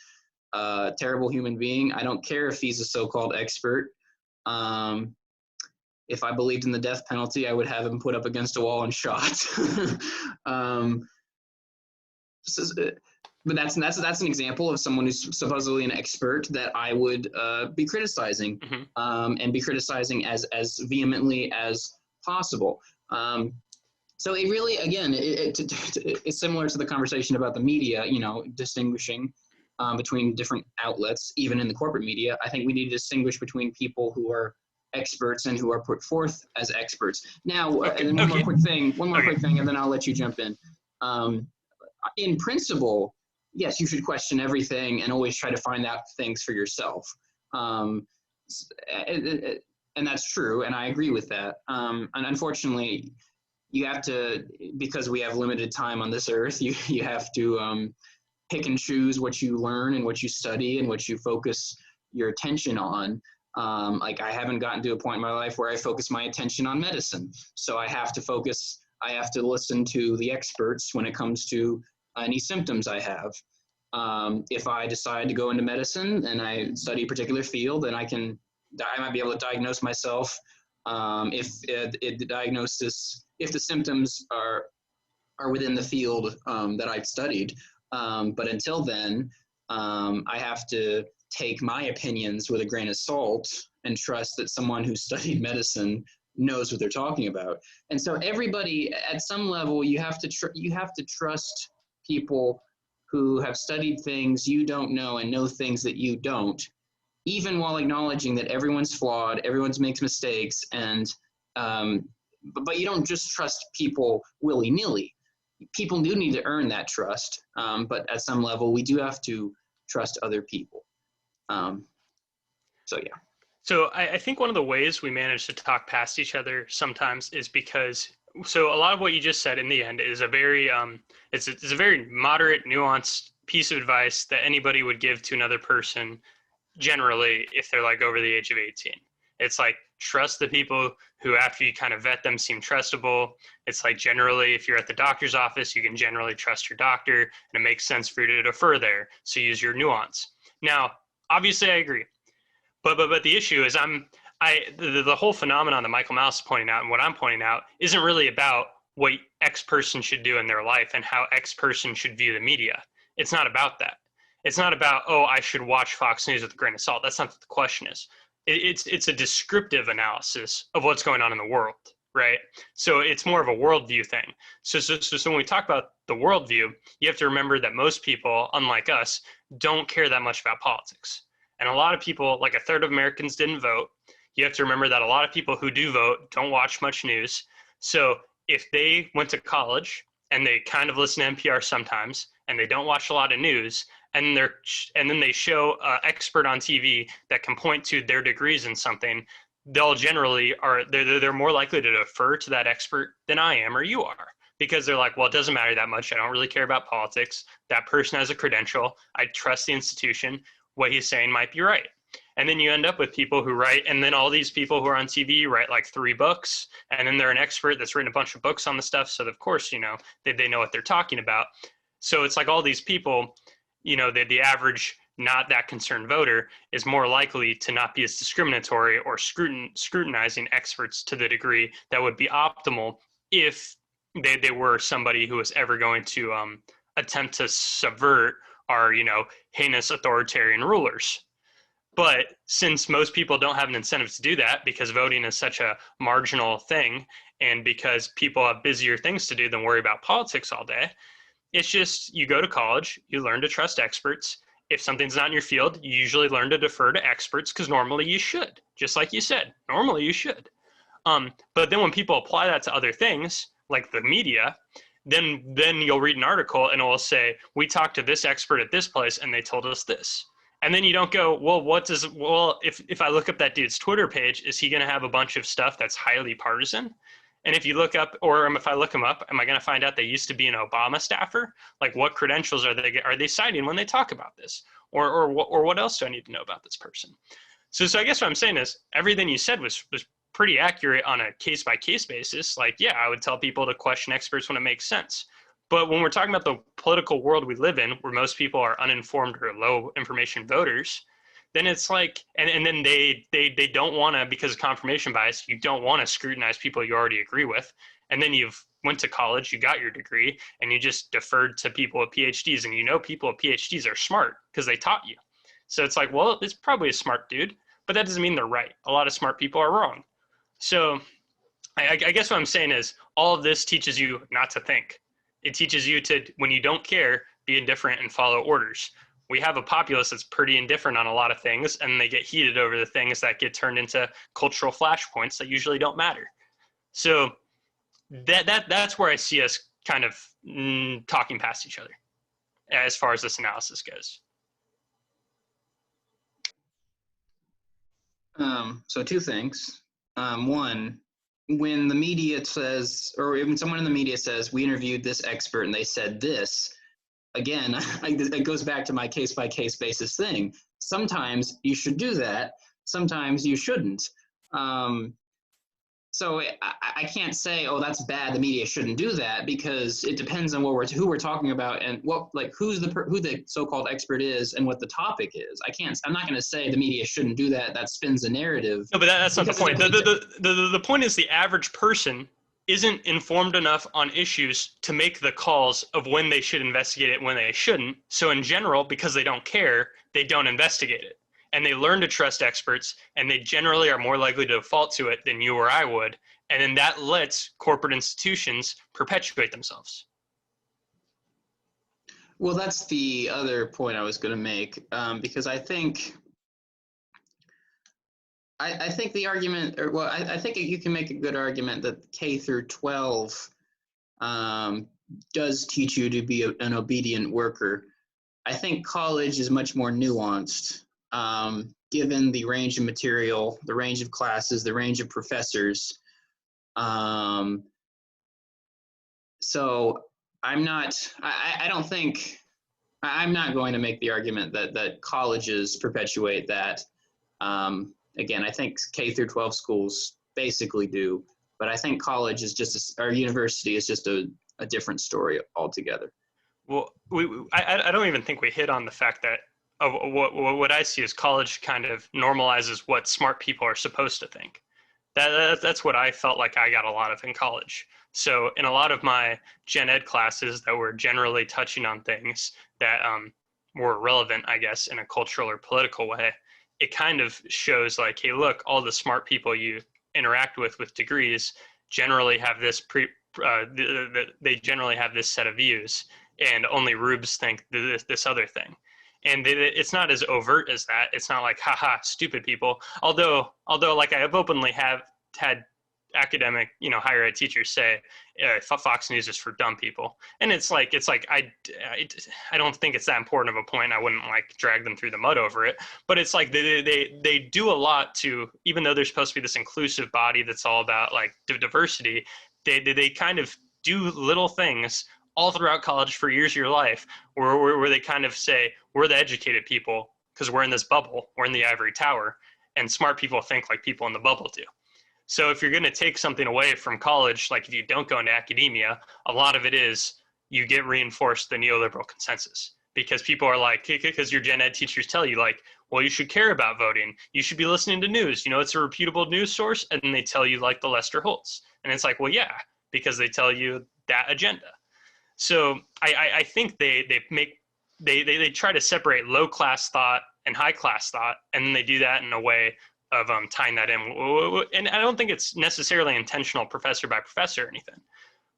Terrible human being. I don't care if he's a so-called expert. If I believed in the death penalty, I would have him put up against a wall and shot. But that's an example of someone who's supposedly an expert that I would be criticizing, and be criticizing as vehemently as possible. So it really, again, it's similar to the conversation about the media, distinguishing between different outlets, even in the corporate media. I think we need to distinguish between people who are experts and who are put forth as experts. Now, one more quick thing, and then I'll let you jump in. In principle, yes, you should question everything and always try to find out things for yourself. And that's true, and I agree with that. And unfortunately, you have to, because we have limited time on this earth, you have to pick and choose what you learn and what you study and what you focus your attention on. Like, I haven't gotten to a point in my life where I focus my attention on medicine. So I have to listen to the experts when it comes to any symptoms I have. If I decide to go into medicine and I study a particular field, then I might be able to diagnose myself. If the symptoms are within the field that I've studied. But until then, I have to take my opinions with a grain of salt and trust that someone who studied medicine knows what they're talking about. And so everybody, at some level, you have to trust people who have studied things you don't know and know things that you don't, even while acknowledging that everyone's flawed, everyone's makes mistakes, and but you don't just trust people willy-nilly. People do need to earn that trust, but at some level, we do have to trust other people. So yeah. So I think one of the ways we manage to talk past each other sometimes is because, so a lot of what you just said in the end is a very it's a very moderate, nuanced piece of advice that anybody would give to another person generally if they're like over the age of 18. It's like, trust the people who, after you kind of vet them, seem trustable. It's like, generally, if you're at the doctor's office, you can generally trust your doctor, and it makes sense for you to defer there. So use your nuance. Now, obviously, I agree. But the issue is the whole phenomenon that Michael Malice is pointing out and what I'm pointing out isn't really about what X person should do in their life and how X person should view the media. It's not about that. It's not about, oh, I should watch Fox News with a grain of salt. That's not what the question is. It's a descriptive analysis of what's going on in the world, right? So it's more of a worldview thing. So when we talk about the worldview, you have to remember that most people, unlike us, don't care that much about politics. And a lot of people, like a third of Americans, didn't vote. You have to remember that a lot of people who do vote don't watch much news. So if they went to college and they kind of listen to NPR sometimes and they don't watch a lot of news, and then they show an expert on TV that can point to their degrees in something, they'll generally they're more likely to defer to that expert than I am or you are, because they're like, well, it doesn't matter that much. I don't really care about politics. That person has a credential. I trust the institution. What he's saying might be right. And then you end up with people who write, and then all these people who are on TV write like 3 books, and then they're an expert that's written a bunch of books on the stuff. So of course, they know what they're talking about. So it's like all these people, the average not that concerned voter is more likely to not be as discriminatory or scrutinizing experts to the degree that would be optimal if they were somebody who was ever going to attempt to subvert our, heinous authoritarian rulers. But since most people don't have an incentive to do that because voting is such a marginal thing, and because people have busier things to do than worry about politics all day, it's just, you go to college, you learn to trust experts. If something's not in your field, you usually learn to defer to experts because normally you should, just like you said, normally you should. But then when people apply that to other things, like the media, then you'll read an article and it will say, we talked to this expert at this place and they told us this. And then you don't go, well, if I look up that dude's Twitter page, is he going to have a bunch of stuff that's highly partisan? And if you look up, or if I look him up, am I going to find out they used to be an Obama staffer? Like, what credentials are they citing when they talk about this? Or what else do I need to know about this person? So I guess what I'm saying is everything you said was pretty accurate on a case-by-case basis. Like, yeah, I would tell people to question experts when it makes sense. But when we're talking about the political world we live in, where most people are uninformed or low information voters, then it's like, and then they don't want to, because of confirmation bias, you don't want to scrutinize people you already agree with. And then you've went to college, you got your degree, and you just deferred to people with PhDs. And you know people with PhDs are smart because they taught you. So it's like, well, it's probably a smart dude, but that doesn't mean they're right. A lot of smart people are wrong. So I guess what I'm saying is all of this teaches you not to think. It teaches you to, when you don't care, be indifferent and follow orders. We have a populace that's pretty indifferent on a lot of things, and they get heated over the things that get turned into cultural flashpoints that usually don't matter. So that's where I see us kind of talking past each other as far as this analysis goes. So two things. One, when the media says, or even someone in the media says, we interviewed this expert and they said this, again, it goes back to my case-by-case basis thing. Sometimes you should do that. Sometimes you shouldn't. So I can't say, oh, that's bad, the media shouldn't do that, because it depends on who we're talking about and who the so-called expert is and what the topic is. I'm not going to say the media shouldn't do that. That spins the narrative. No, but that's not the point. The point is the average person isn't informed enough on issues to make the calls of when they should investigate it and when they shouldn't. So in general, because they don't care, they don't investigate it. And they learn to trust experts, and they generally are more likely to default to it than you or I would. And then that lets corporate institutions perpetuate themselves. Well, that's the other point I was going to make, because I think the argument, I think you can make a good argument that K through 12 does teach you to be an obedient worker. I think college is much more nuanced. Given the range of material, the range of classes, the range of professors. So I'm not going to make the argument that colleges perpetuate that. Again, I think K through 12 schools basically do, but I think college is our university is just a different story altogether. Well, I don't even think we hit on the fact that what I see is college kind of normalizes what smart people are supposed to think. That's what I felt like I got a lot of in college. So in a lot of my gen ed classes that were generally touching on things that were relevant, I guess, in a cultural or political way, it kind of shows like, hey, look, all the smart people you interact with degrees generally have this they generally have this set of views, and only rubes think this other thing. And it's not as overt as that. It's not like, haha, stupid people. Although like I have openly had academic, higher ed teachers say Fox News is for dumb people. And it's like I don't think it's that important of a point. I wouldn't like drag them through the mud over it. But it's like they do a lot to, even though they're supposed to be this inclusive body that's all about like diversity, they kind of do little things all throughout college for years of your life where they kind of say, we're the educated people because we're in this bubble, we're in the ivory tower, and smart people think like people in the bubble do. So if you're going to take something away from college, like if you don't go into academia, a lot of it is you get reinforced the neoliberal consensus, because people are like, because your gen ed teachers tell you like, well, you should care about voting. You should be listening to news. It's a reputable news source. And then they tell you like the Lester Holtz. And it's like, well, yeah, because they tell you that agenda. So I think they try to separate low class thought and high class thought, and then they do that in a way of tying that in. And I don't think it's necessarily intentional, professor by professor or anything,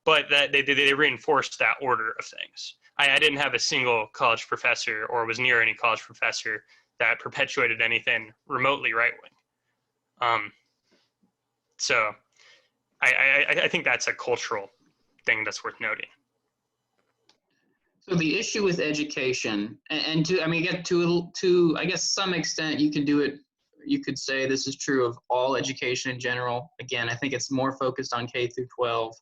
but that they reinforce that order of things. I didn't have a single college professor or was near any college professor that perpetuated anything remotely right wing. So I think that's a cultural thing that's worth noting. So the issue with education, and to I guess some extent you can do it. You could say this is true of all education in general. Again, I think it's more focused on K through 12.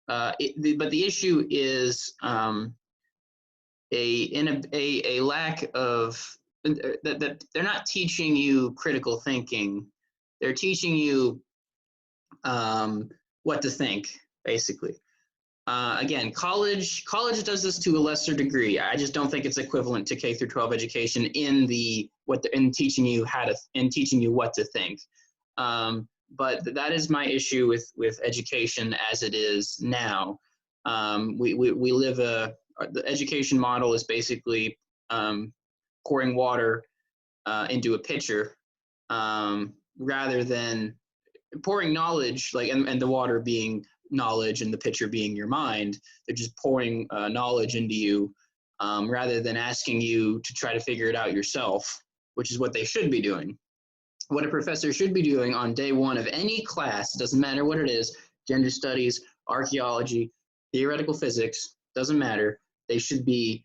But the issue is a lack of that they're not teaching you critical thinking. They're teaching you what to think, basically. Again, college does this to a lesser degree. I just don't think it's equivalent to K through 12 education in teaching you what to think. But that is my issue with education as it is now. We live the education model is basically pouring water into a pitcher, rather than pouring knowledge, and the water being knowledge and the pitcher being your mind. They're just pouring knowledge into you, rather than asking you to try to figure it out yourself, which is what they should be doing. What a professor should be doing on day one of any class, doesn't matter what it is, gender studies, archaeology, theoretical physics, doesn't matter. They should be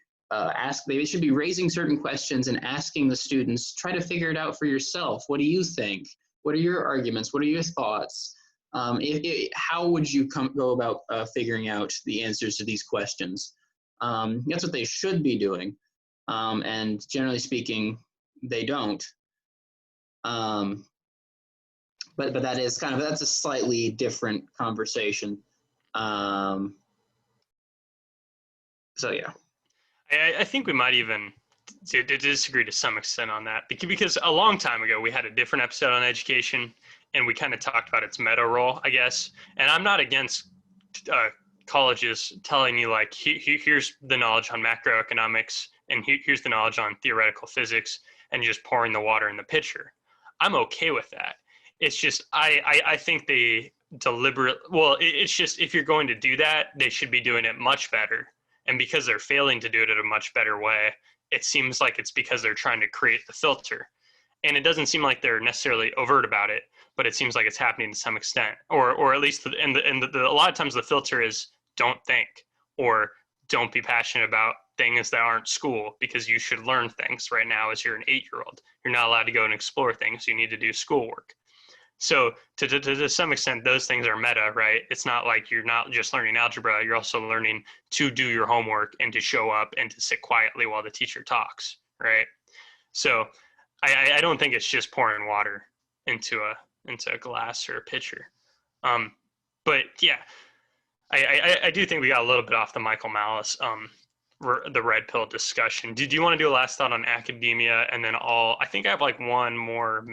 they should be raising certain questions and asking the students, try to figure it out for yourself. What do you think? What are your arguments? What are your thoughts? How would you go about figuring out the answers to these questions? That's what they should be doing. And generally speaking, they don't. But that is that's a slightly different conversation. So yeah. I think we might even disagree to some extent on that, because a long time ago we had a different episode on education, and we kind of talked about its meta role, I guess. And I'm not against colleges telling you, like, here's the knowledge on macroeconomics, and here's the knowledge on theoretical physics, and just pouring the water in the pitcher. I'm okay with that. It's just I think they it's just, if you're going to do that, they should be doing it much better. And because they're failing to do it in a much better way, it seems like it's because they're trying to create the filter. And it doesn't seem like they're necessarily overt about it, but it seems like it's happening to some extent. Or at least, a lot of times the filter is don't think, or don't be passionate about things that aren't school, because you should learn things right now as you're an 8-year-old. You're not allowed to go and explore things. You need to do schoolwork. So to some extent, those things are meta, right? It's not like you're not just learning algebra, you're also learning to do your homework and to show up and to sit quietly while the teacher talks, right? So I don't think it's just pouring water into a glass or a pitcher. But yeah, I do think we got a little bit off the Michael Malice, the red pill discussion. Did you want to do a last thought on academia? And then I think I have like one more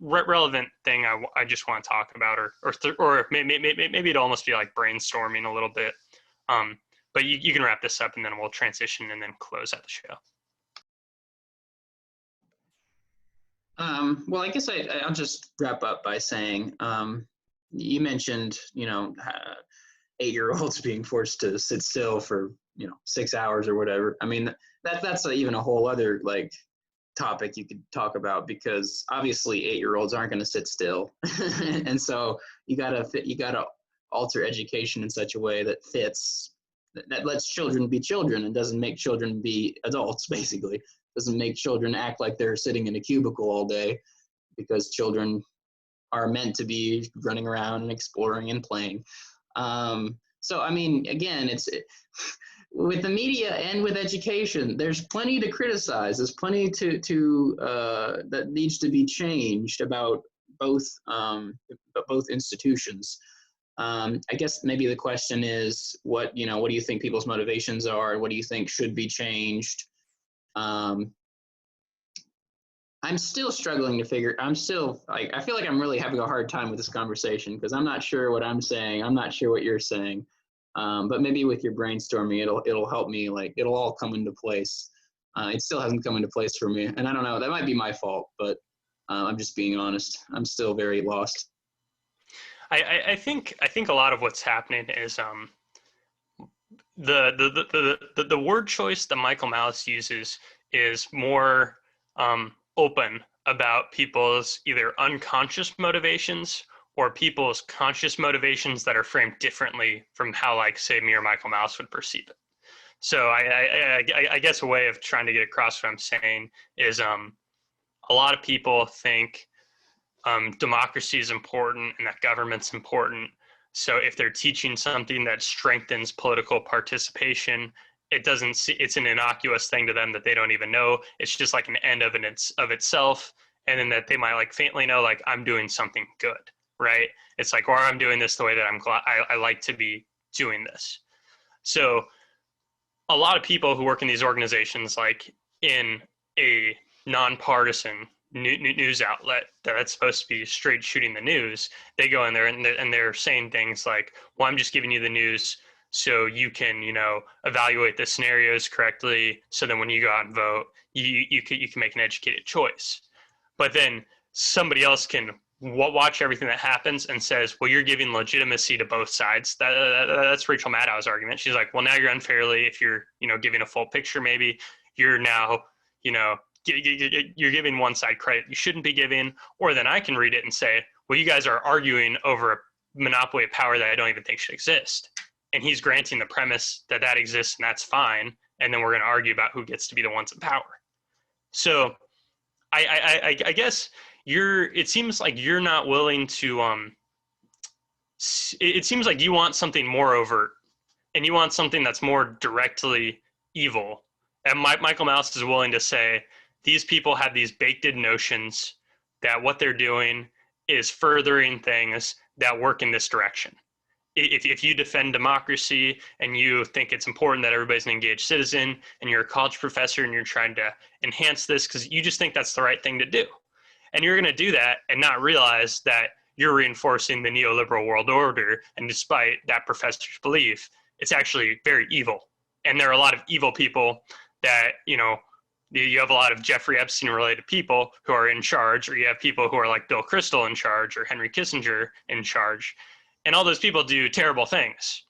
relevant thing I just want to talk about, or maybe it'd almost be like brainstorming a little bit. But you can wrap this up, and then we'll transition and then close out the show. Well, I guess I'll just wrap up by saying, you mentioned, 8-year-olds being forced to sit still for 6 hours or whatever. I mean, that's even a whole other topic you could talk about, because obviously 8-year-olds aren't going to sit still. And so you gotta alter education in such a way that lets children be children and doesn't make children be adults. Basically doesn't make children act like they're sitting in a cubicle all day, because children are meant to be running around and exploring and playing. So I mean, again, with the media and with education, there's plenty to criticize. There's plenty that needs to be changed about both institutions. I guess maybe the question is, what do you think people's motivations are? What do you think should be changed? I'm still struggling to figure. I feel like I'm really having a hard time with this conversation, because I'm not sure what I'm saying. I'm not sure what you're saying. But maybe with your brainstorming, it'll help me. It'll all come into place. It still hasn't come into place for me, and I don't know. That might be my fault, but I'm just being honest. I'm still very lost. I think a lot of what's happening is the word choice that Michael Malice uses is more open about people's either unconscious motivations or people's conscious motivations that are framed differently from how, say, me or Michael Malice would perceive it. So I guess a way of trying to get across what I'm saying is a lot of people think democracy is important and that government's important. So if they're teaching something that strengthens political participation, it's an innocuous thing to them that they don't even know. It's just like an end of itself. And then that they might faintly know, I'm doing something good, right? It's or I'm doing this the way that I like to be doing this. So a lot of people who work in these organizations, like in a nonpartisan news outlet that's supposed to be straight shooting the news, they go in there and they're saying things like, well, I'm just giving you the news so you can, evaluate the scenarios correctly, so then when you go out and vote, you can make an educated choice. But then somebody else can watch everything that happens and says, well, you're giving legitimacy to both sides. That's Rachel Maddow's argument. She's like, well, now you're unfairly, if you're, giving a full picture, maybe you're now, you're giving one side credit you shouldn't be giving. Or then I can read it and say, well, you guys are arguing over a monopoly of power that I don't even think should exist. And he's granting the premise that that exists and that's fine. And then we're going to argue about who gets to be the ones in power. So I guess it seems like you're not willing to, it seems like you want something more overt and you want something that's more directly evil. And Michael Malice is willing to say, these people have these baked in notions that what they're doing is furthering things that work in this direction. If you defend democracy and you think it's important that everybody's an engaged citizen and you're a college professor and you're trying to enhance this because you just think that's the right thing to do. And you're going to do that and not realize that you're reinforcing the neoliberal world order. And despite that professor's belief, it's actually very evil. And there are a lot of evil people that, you have a lot of Jeffrey Epstein related people who are in charge, or you have people who are like Bill Kristol in charge or Henry Kissinger in charge. And all those people do terrible things.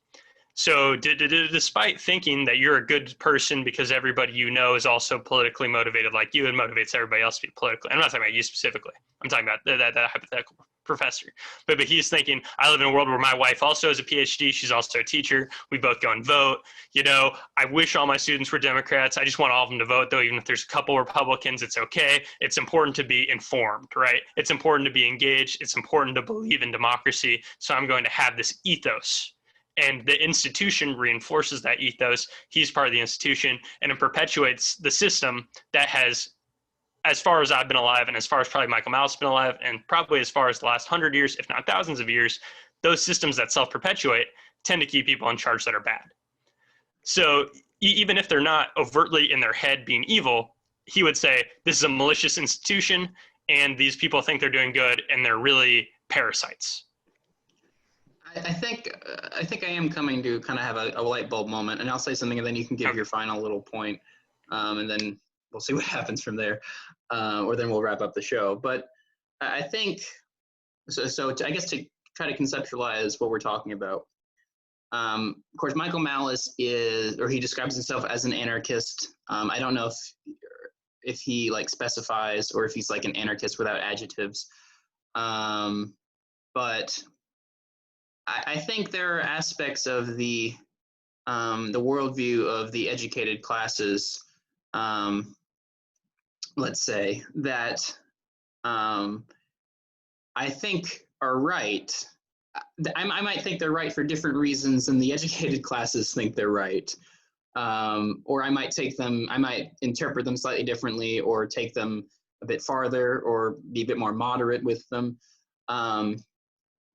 So despite thinking that you're a good person because everybody you know is also politically motivated like you and motivates everybody else to be politically, I'm not talking about you specifically. I'm talking about that hypothetical professor. But he's thinking, I live in a world where my wife also has a PhD. She's also a teacher. We both go and vote. I wish all my students were Democrats. I just want all of them to vote, though. Even if there's a couple Republicans, it's okay. It's important to be informed, right? It's important to be engaged. It's important to believe in democracy. So I'm going to have this ethos. And the institution reinforces that ethos. He's part of the institution, and it perpetuates the system that has, as far as I've been alive, and as far as probably Michael Malice has been alive, and probably as far as the last 100 years, if not thousands of years, those systems that self-perpetuate tend to keep people in charge that are bad. So even if they're not overtly in their head being evil, he would say, this is a malicious institution, and these people think they're doing good, and they're really parasites. I think I am coming to kind of have a light bulb moment, and I'll say something, and then you can give your final little point, and then we'll see what happens from there, or then we'll wrap up the show. But I think so. I guess to try to conceptualize what we're talking about. Of course, Michael Malice he describes himself as an anarchist. I don't know if he specifies or if he's like an anarchist without adjectives, but I think there are aspects of the worldview of the educated classes, let's say, that I think are right. I might think they're right for different reasons than the educated classes think they're right. Or I might interpret them slightly differently, or take them a bit farther, or be a bit more moderate with them.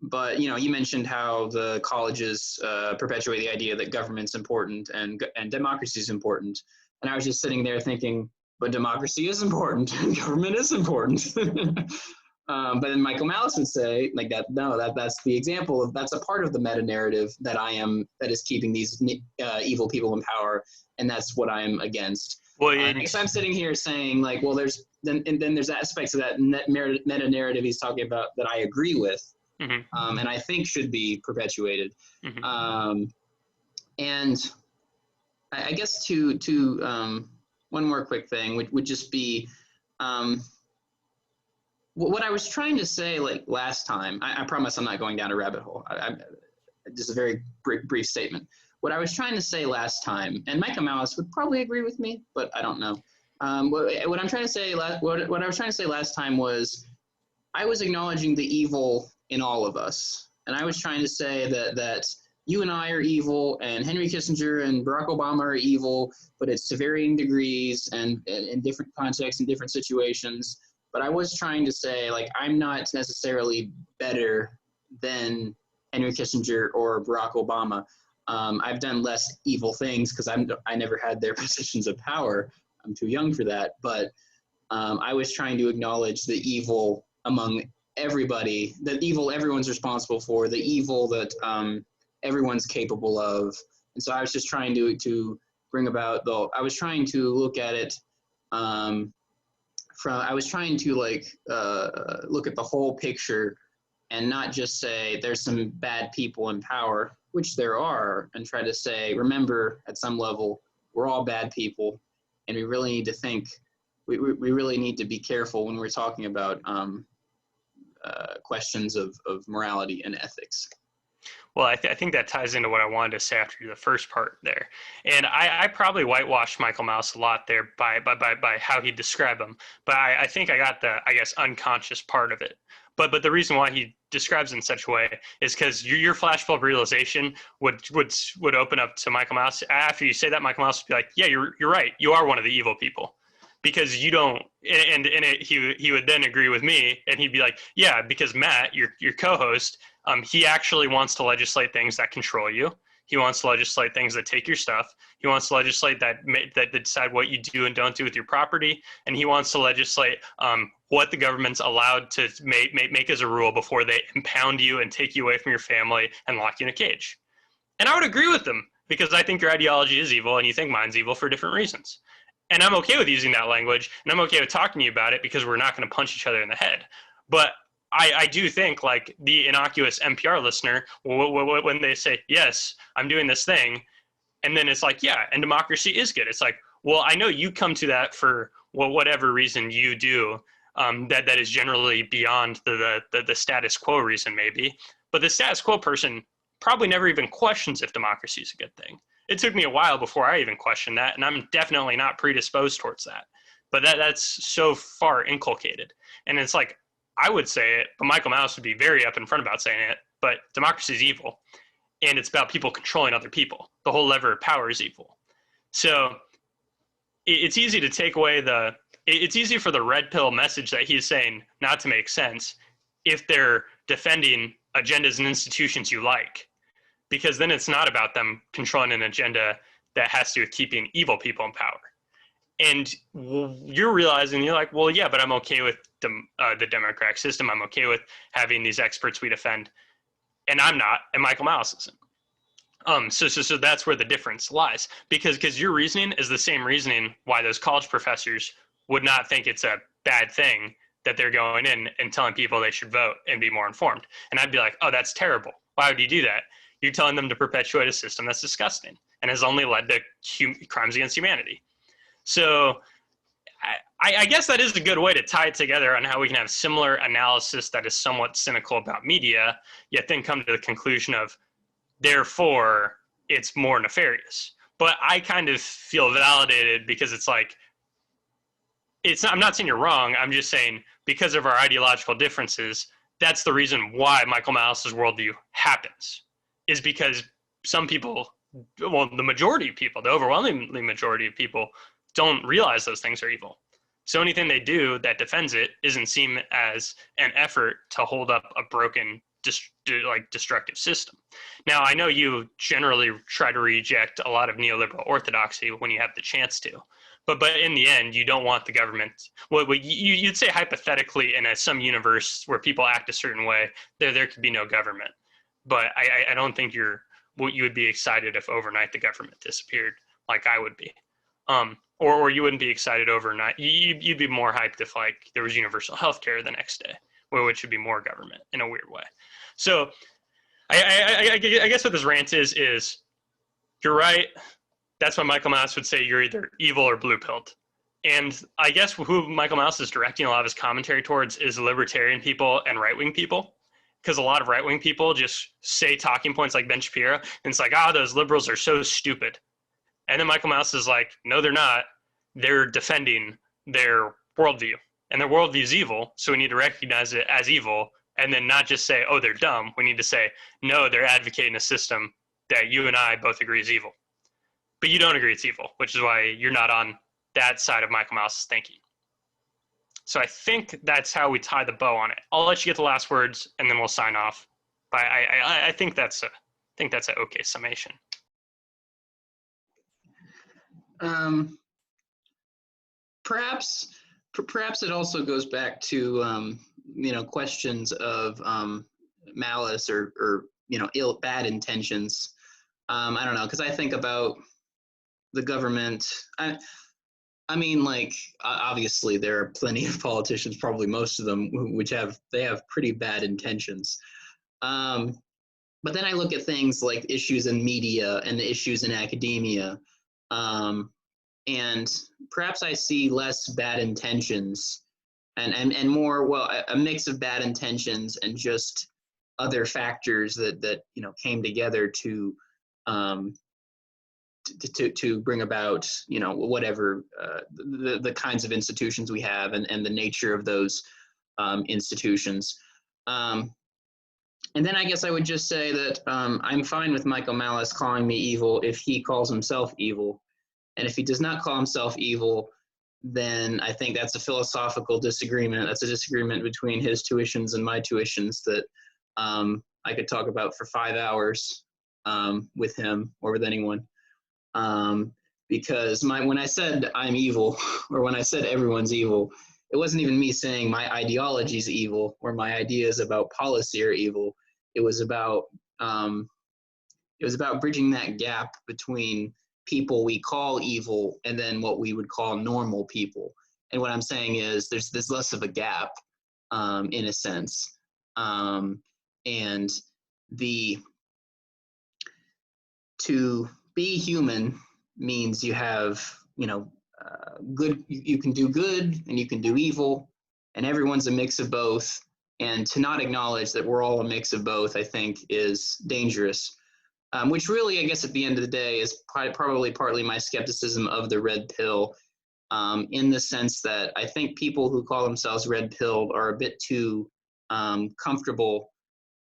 But you mentioned how the colleges perpetuate the idea that government's important and democracy is important, and I was just sitting there thinking, but democracy is important, government is important. But then Michael Malice would say that's the example that's a part of the meta narrative that is keeping these evil people in power, and that's what I'm against. Well, so I'm sitting here saying there's aspects of that meta narrative he's talking about that I agree with. Mm-hmm. And I think should be perpetuated. Mm-hmm. And I guess to one more quick thing would just be what I was trying to say last time. I promise I'm not going down a rabbit hole. Just a very brief statement. What I was trying to say last time, and Michael Malice would probably agree with me, but I don't know. What I'm trying to say what I was trying to say last time was I was acknowledging the evil in all of us. And I was trying to say that you and I are evil, and Henry Kissinger and Barack Obama are evil, but it's to varying degrees and in different contexts and different situations. But I was trying to say, I'm not necessarily better than Henry Kissinger or Barack Obama. I've done less evil things because I never had their positions of power. I'm too young for that. But I was trying to acknowledge the evil among everybody, the evil everyone's responsible for, the evil that everyone's capable of. And so I was just trying to bring about I was trying to look at it I was trying to look at the whole picture and not just say there's some bad people in power, which there are, and try to say, remember, at some level, we're all bad people, and we really need to think, we really need to be careful when we're talking about questions of morality and ethics. Well, I think that ties into what I wanted to say after the first part there. And I probably whitewashed Michael Malice a lot there by how he described him. But I think I got the, I guess, unconscious part of it. But the reason why he describes it in such a way is because your flashbulb realization would open up to Michael Malice. After you say that, Michael Malice would be like, yeah, you're right. You are one of the evil people. Because you don't, he would then agree with me, and he'd be like, yeah, because Matt, your co-host, he actually wants to legislate things that control you. He wants to legislate things that take your stuff. He wants to legislate that decide what you do and don't do with your property. And he wants to legislate what the government's allowed to make as a rule before they impound you and take you away from your family and lock you in a cage. And I would agree with them, because I think your ideology is evil and you think mine's evil for different reasons. And I'm okay with using that language, and I'm okay with talking to you about it, because we're not going to punch each other in the head. But I do think, like, the innocuous NPR listener, when they say, yes, I'm doing this thing, and then it's like, yeah, and democracy is good. It's like, well, I know you come to that for whatever reason you do, that is generally beyond the status quo reason, maybe. But the status quo person probably never even questions if democracy is a good thing. It took me a while before I even questioned that, and I'm definitely not predisposed towards that. But that's so far inculcated. And it's like, I would say it, but Michael Malice would be very up in front about saying it, but democracy is evil, and it's about people controlling other people. The whole lever of power is evil. So it's easy to take away it's easy for the red pill message that he's saying not to make sense if they're defending agendas and institutions you like. Because then it's not about them controlling an agenda that has to do with keeping evil people in power. And you're realizing, you're like, well, yeah, but I'm okay with the democratic system. I'm okay with having these experts we defend. And I'm not, and Michael Malice isn't. So that's where the difference lies. Because your reasoning is the same reasoning why those college professors would not think it's a bad thing that they're going in and telling people they should vote and be more informed. And I'd be like, oh, that's terrible. Why would you do that? You're telling them to perpetuate a system that's disgusting and has only led to crimes against humanity. So I guess that is a good way to tie it together on how we can have similar analysis that is somewhat cynical about media, yet then come to the conclusion of, therefore, it's more nefarious. But I kind of feel validated, because it's like, I'm not saying you're wrong. I'm just saying, because of our ideological differences, that's the reason why Michael Malice's worldview happens. Is because some people, well, the majority of people, the overwhelmingly majority of people, don't realize those things are evil. So anything they do that defends it isn't seen as an effort to hold up a broken, destructive system. Now, I know you generally try to reject a lot of neoliberal orthodoxy when you have the chance to. But in the end, you don't want the government. Well, you'd say hypothetically, in some universe where people act a certain way, there could be no government. But I don't think you would be excited if overnight the government disappeared, like I would be. Or you wouldn't be excited overnight. You'd be more hyped if, like, there was universal health care the next day, which would be more government in a weird way. So I guess what this rant is you're right. That's why Michael Malice would say you're either evil or blue-pilled. And I guess who Michael Malice is directing a lot of his commentary towards is libertarian people and right-wing people. Because a lot of right-wing people just say talking points like Ben Shapiro, and it's like, those liberals are so stupid. And then Michael Malice is like, no, they're not. They're defending their worldview. And their worldview is evil, so we need to recognize it as evil, and then not just say, oh, they're dumb. We need to say, no, they're advocating a system that you and I both agree is evil. But you don't agree it's evil, which is why you're not on that side of Michael Malice's thinking. So I think that's how we tie the bow on it. I'll let you get the last words, and then we'll sign off. But I think that's think that's an okay summation. Perhaps it also goes back to questions of malice or bad intentions. I don't know, because I think about the government. I mean, like, obviously there are plenty of politicians, probably most of them, which have pretty bad intentions. But then I look at things like issues in media and the issues in academia, and perhaps I see less bad intentions and more, well, a mix of bad intentions and just other factors that came together to bring about whatever the kinds of institutions we have and the nature of those institutions. And then I guess I would just say that I'm fine with Michael Malice calling me evil if he calls himself evil. And if he does not call himself evil, then I think that's a philosophical disagreement. That's a disagreement between his tuitions and my tuitions that I could talk about for 5 hours with him or with anyone. Because when I said I'm evil, or when I said everyone's evil, it wasn't even me saying my ideology is evil or my ideas about policy are evil. It was about bridging that gap between people we call evil and then what we would call normal people. And what I'm saying is there's less of a gap in a sense. And to be human means you have, good, you can do good and you can do evil, and everyone's a mix of both. And to not acknowledge that we're all a mix of both, I think, is dangerous. Which really, I guess, at the end of the day, is probably partly my skepticism of the red pill, in the sense that I think people who call themselves red-pilled are a bit too comfortable,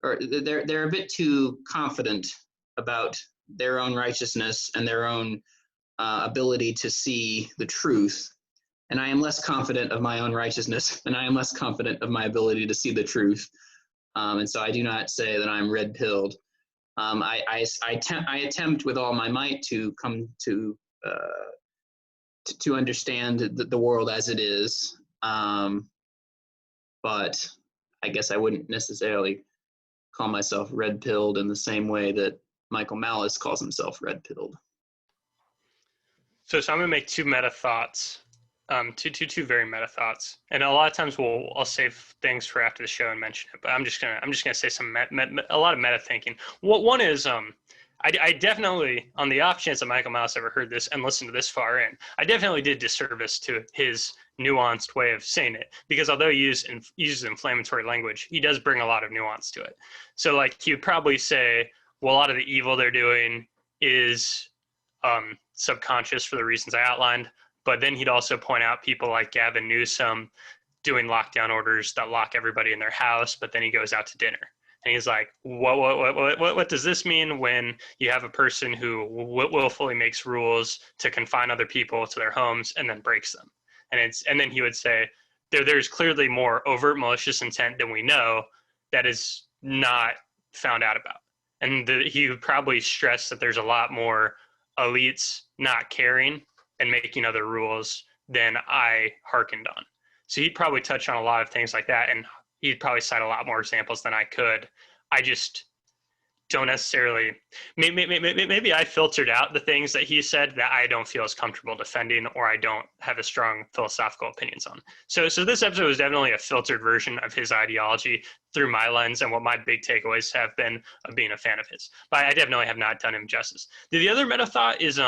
or they're a bit too confident about their own righteousness and their own ability to see the truth. And I am less confident of my own righteousness, and I am less confident of my ability to see the truth. And so I do not say that I'm red-pilled. I attempt with all my might to come to understand the world as it is. But I guess I wouldn't necessarily call myself red-pilled in the same way that Michael Malice calls himself red-pilled. So I'm gonna make two meta thoughts, two very meta thoughts, and a lot of times I'll save things for after the show and mention it. But I'm just gonna say some a lot of meta thinking. One is I definitely, on the off chance that Michael Malice ever heard this and listened to this far in, I definitely did disservice to his nuanced way of saying it, because although he uses inflammatory language, he does bring a lot of nuance to it. So like he would probably say, well, a lot of the evil they're doing is subconscious for the reasons I outlined. But then he'd also point out people like Gavin Newsom doing lockdown orders that lock everybody in their house, but then he goes out to dinner. And he's like, what does this mean when you have a person who willfully makes rules to confine other people to their homes and then breaks them? And then he would say, there's clearly more overt malicious intent than we know that is not found out about. And he would probably stress that there's a lot more elites not caring and making other rules than I hearkened on. So he'd probably touch on a lot of things like that, and he'd probably cite a lot more examples than I could. I just don't necessarily, maybe I filtered out the things that he said that I don't feel as comfortable defending, or I don't have a strong philosophical opinions on. So this episode was definitely a filtered version of his ideology through my lens and what my big takeaways have been of being a fan of his. But I definitely have not done him justice. The other meta thought is,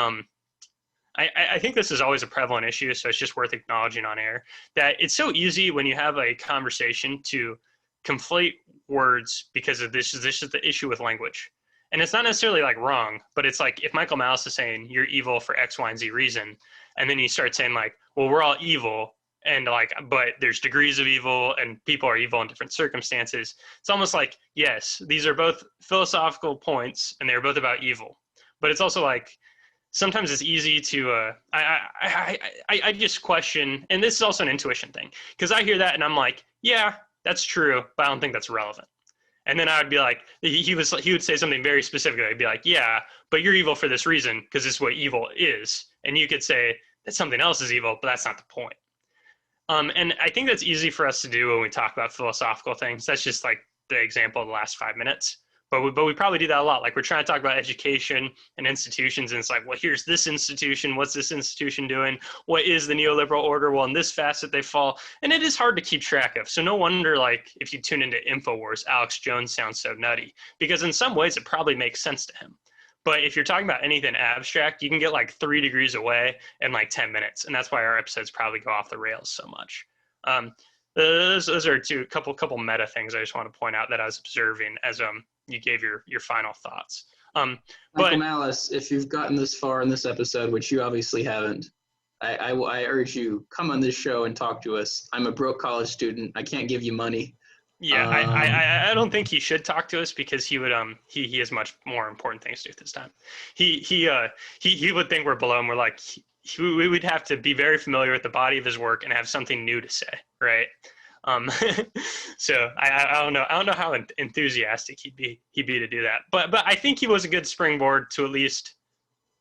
I think this is always a prevalent issue, so it's just worth acknowledging on air, that it's so easy when you have a conversation to conflate words, because of this is the issue with language. And it's not necessarily like wrong, but it's like if Michael Malice is saying you're evil for X, Y, and Z reason, and then you start saying like, well, we're all evil, and like, but there's degrees of evil and people are evil in different circumstances. It's almost like, yes, these are both philosophical points and they're both about evil, but it's also like, sometimes it's easy to, I just question, and this is also an intuition thing, because I hear that and I'm like, yeah, that's true, but I don't think that's relevant. And then I would be like, he would say something very specific. I'd be like, yeah, but you're evil for this reason because this is what evil is. And you could say that something else is evil, but that's not the point. And I think that's easy for us to do when we talk about philosophical things. That's just like the example of the last 5 minutes. But we probably do that a lot. Like we're trying to talk about education and institutions, and it's like, well, here's this institution. What's this institution doing? What is the neoliberal order? Well, in this facet they fall, and it is hard to keep track of. So no wonder, like if you tune into InfoWars, Alex Jones sounds so nutty because in some ways it probably makes sense to him. But if you're talking about anything abstract, you can get like 3 degrees away in like 10 minutes, and that's why our episodes probably go off the rails so much. Those are a couple meta things I just want to point out that I was observing as you gave your final thoughts. Michael Malice, if you've gotten this far in this episode, which you obviously haven't, I urge you, come on this show and talk to us. I'm a broke college student. I can't give you money. Yeah, I don't think he should talk to us because he would he has much more important things to do this time. He would think we're below him. We're like we would have to be very familiar with the body of his work and have something new to say, right? So I don't know how enthusiastic he'd be to do that, but I think he was a good springboard to at least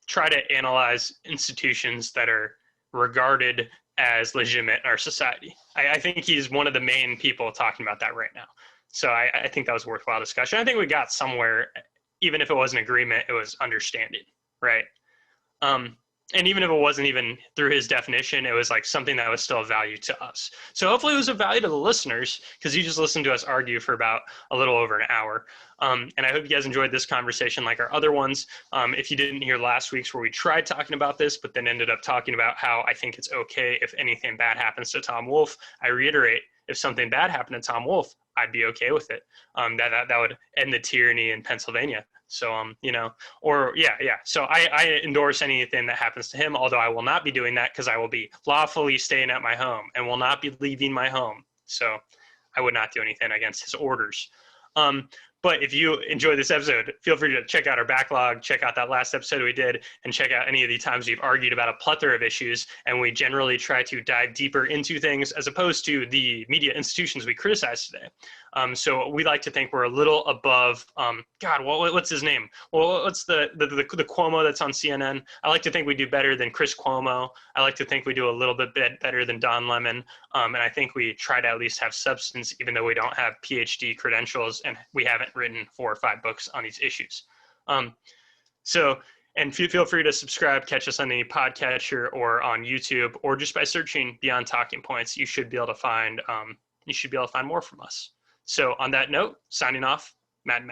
try to analyze institutions that are regarded as legitimate in our society. I think he's one of the main people talking about that right now. So I think that was a worthwhile discussion. I think we got somewhere, even if it wasn't agreement, it was understanding, right? And even if it wasn't even through his definition, it was like something that was still of value to us. So hopefully it was of value to the listeners because you just listened to us argue for about a little over an hour. And I hope you guys enjoyed this conversation like our other ones. If you didn't hear last week's where we tried talking about this, but then ended up talking about how I think it's okay if anything bad happens to Tom Wolfe, I reiterate, if something bad happened to Tom Wolfe, I'd be okay with it. That would end the tyranny in Pennsylvania. So, So I endorse anything that happens to him, although I will not be doing that because I will be lawfully staying at my home and will not be leaving my home. So I would not do anything against his orders. But if you enjoyed this episode, feel free to check out our backlog, check out that last episode we did, and check out any of the times we've argued about a plethora of issues. And we generally try to dive deeper into things as opposed to the media institutions we criticize today. So we like to think we're a little above, what's his name? Well, what's the Cuomo that's on CNN? I like to think we do better than Chris Cuomo. I like to think we do a little bit better than Don Lemon. And I think we try to at least have substance, even though we don't have PhD credentials and we haven't written 4 or 5 books on these issues. And feel free to subscribe, catch us on any podcatcher or on YouTube, or just by searching Beyond Talking Points, you should be able to find more from us. So on that note, signing off, Matt.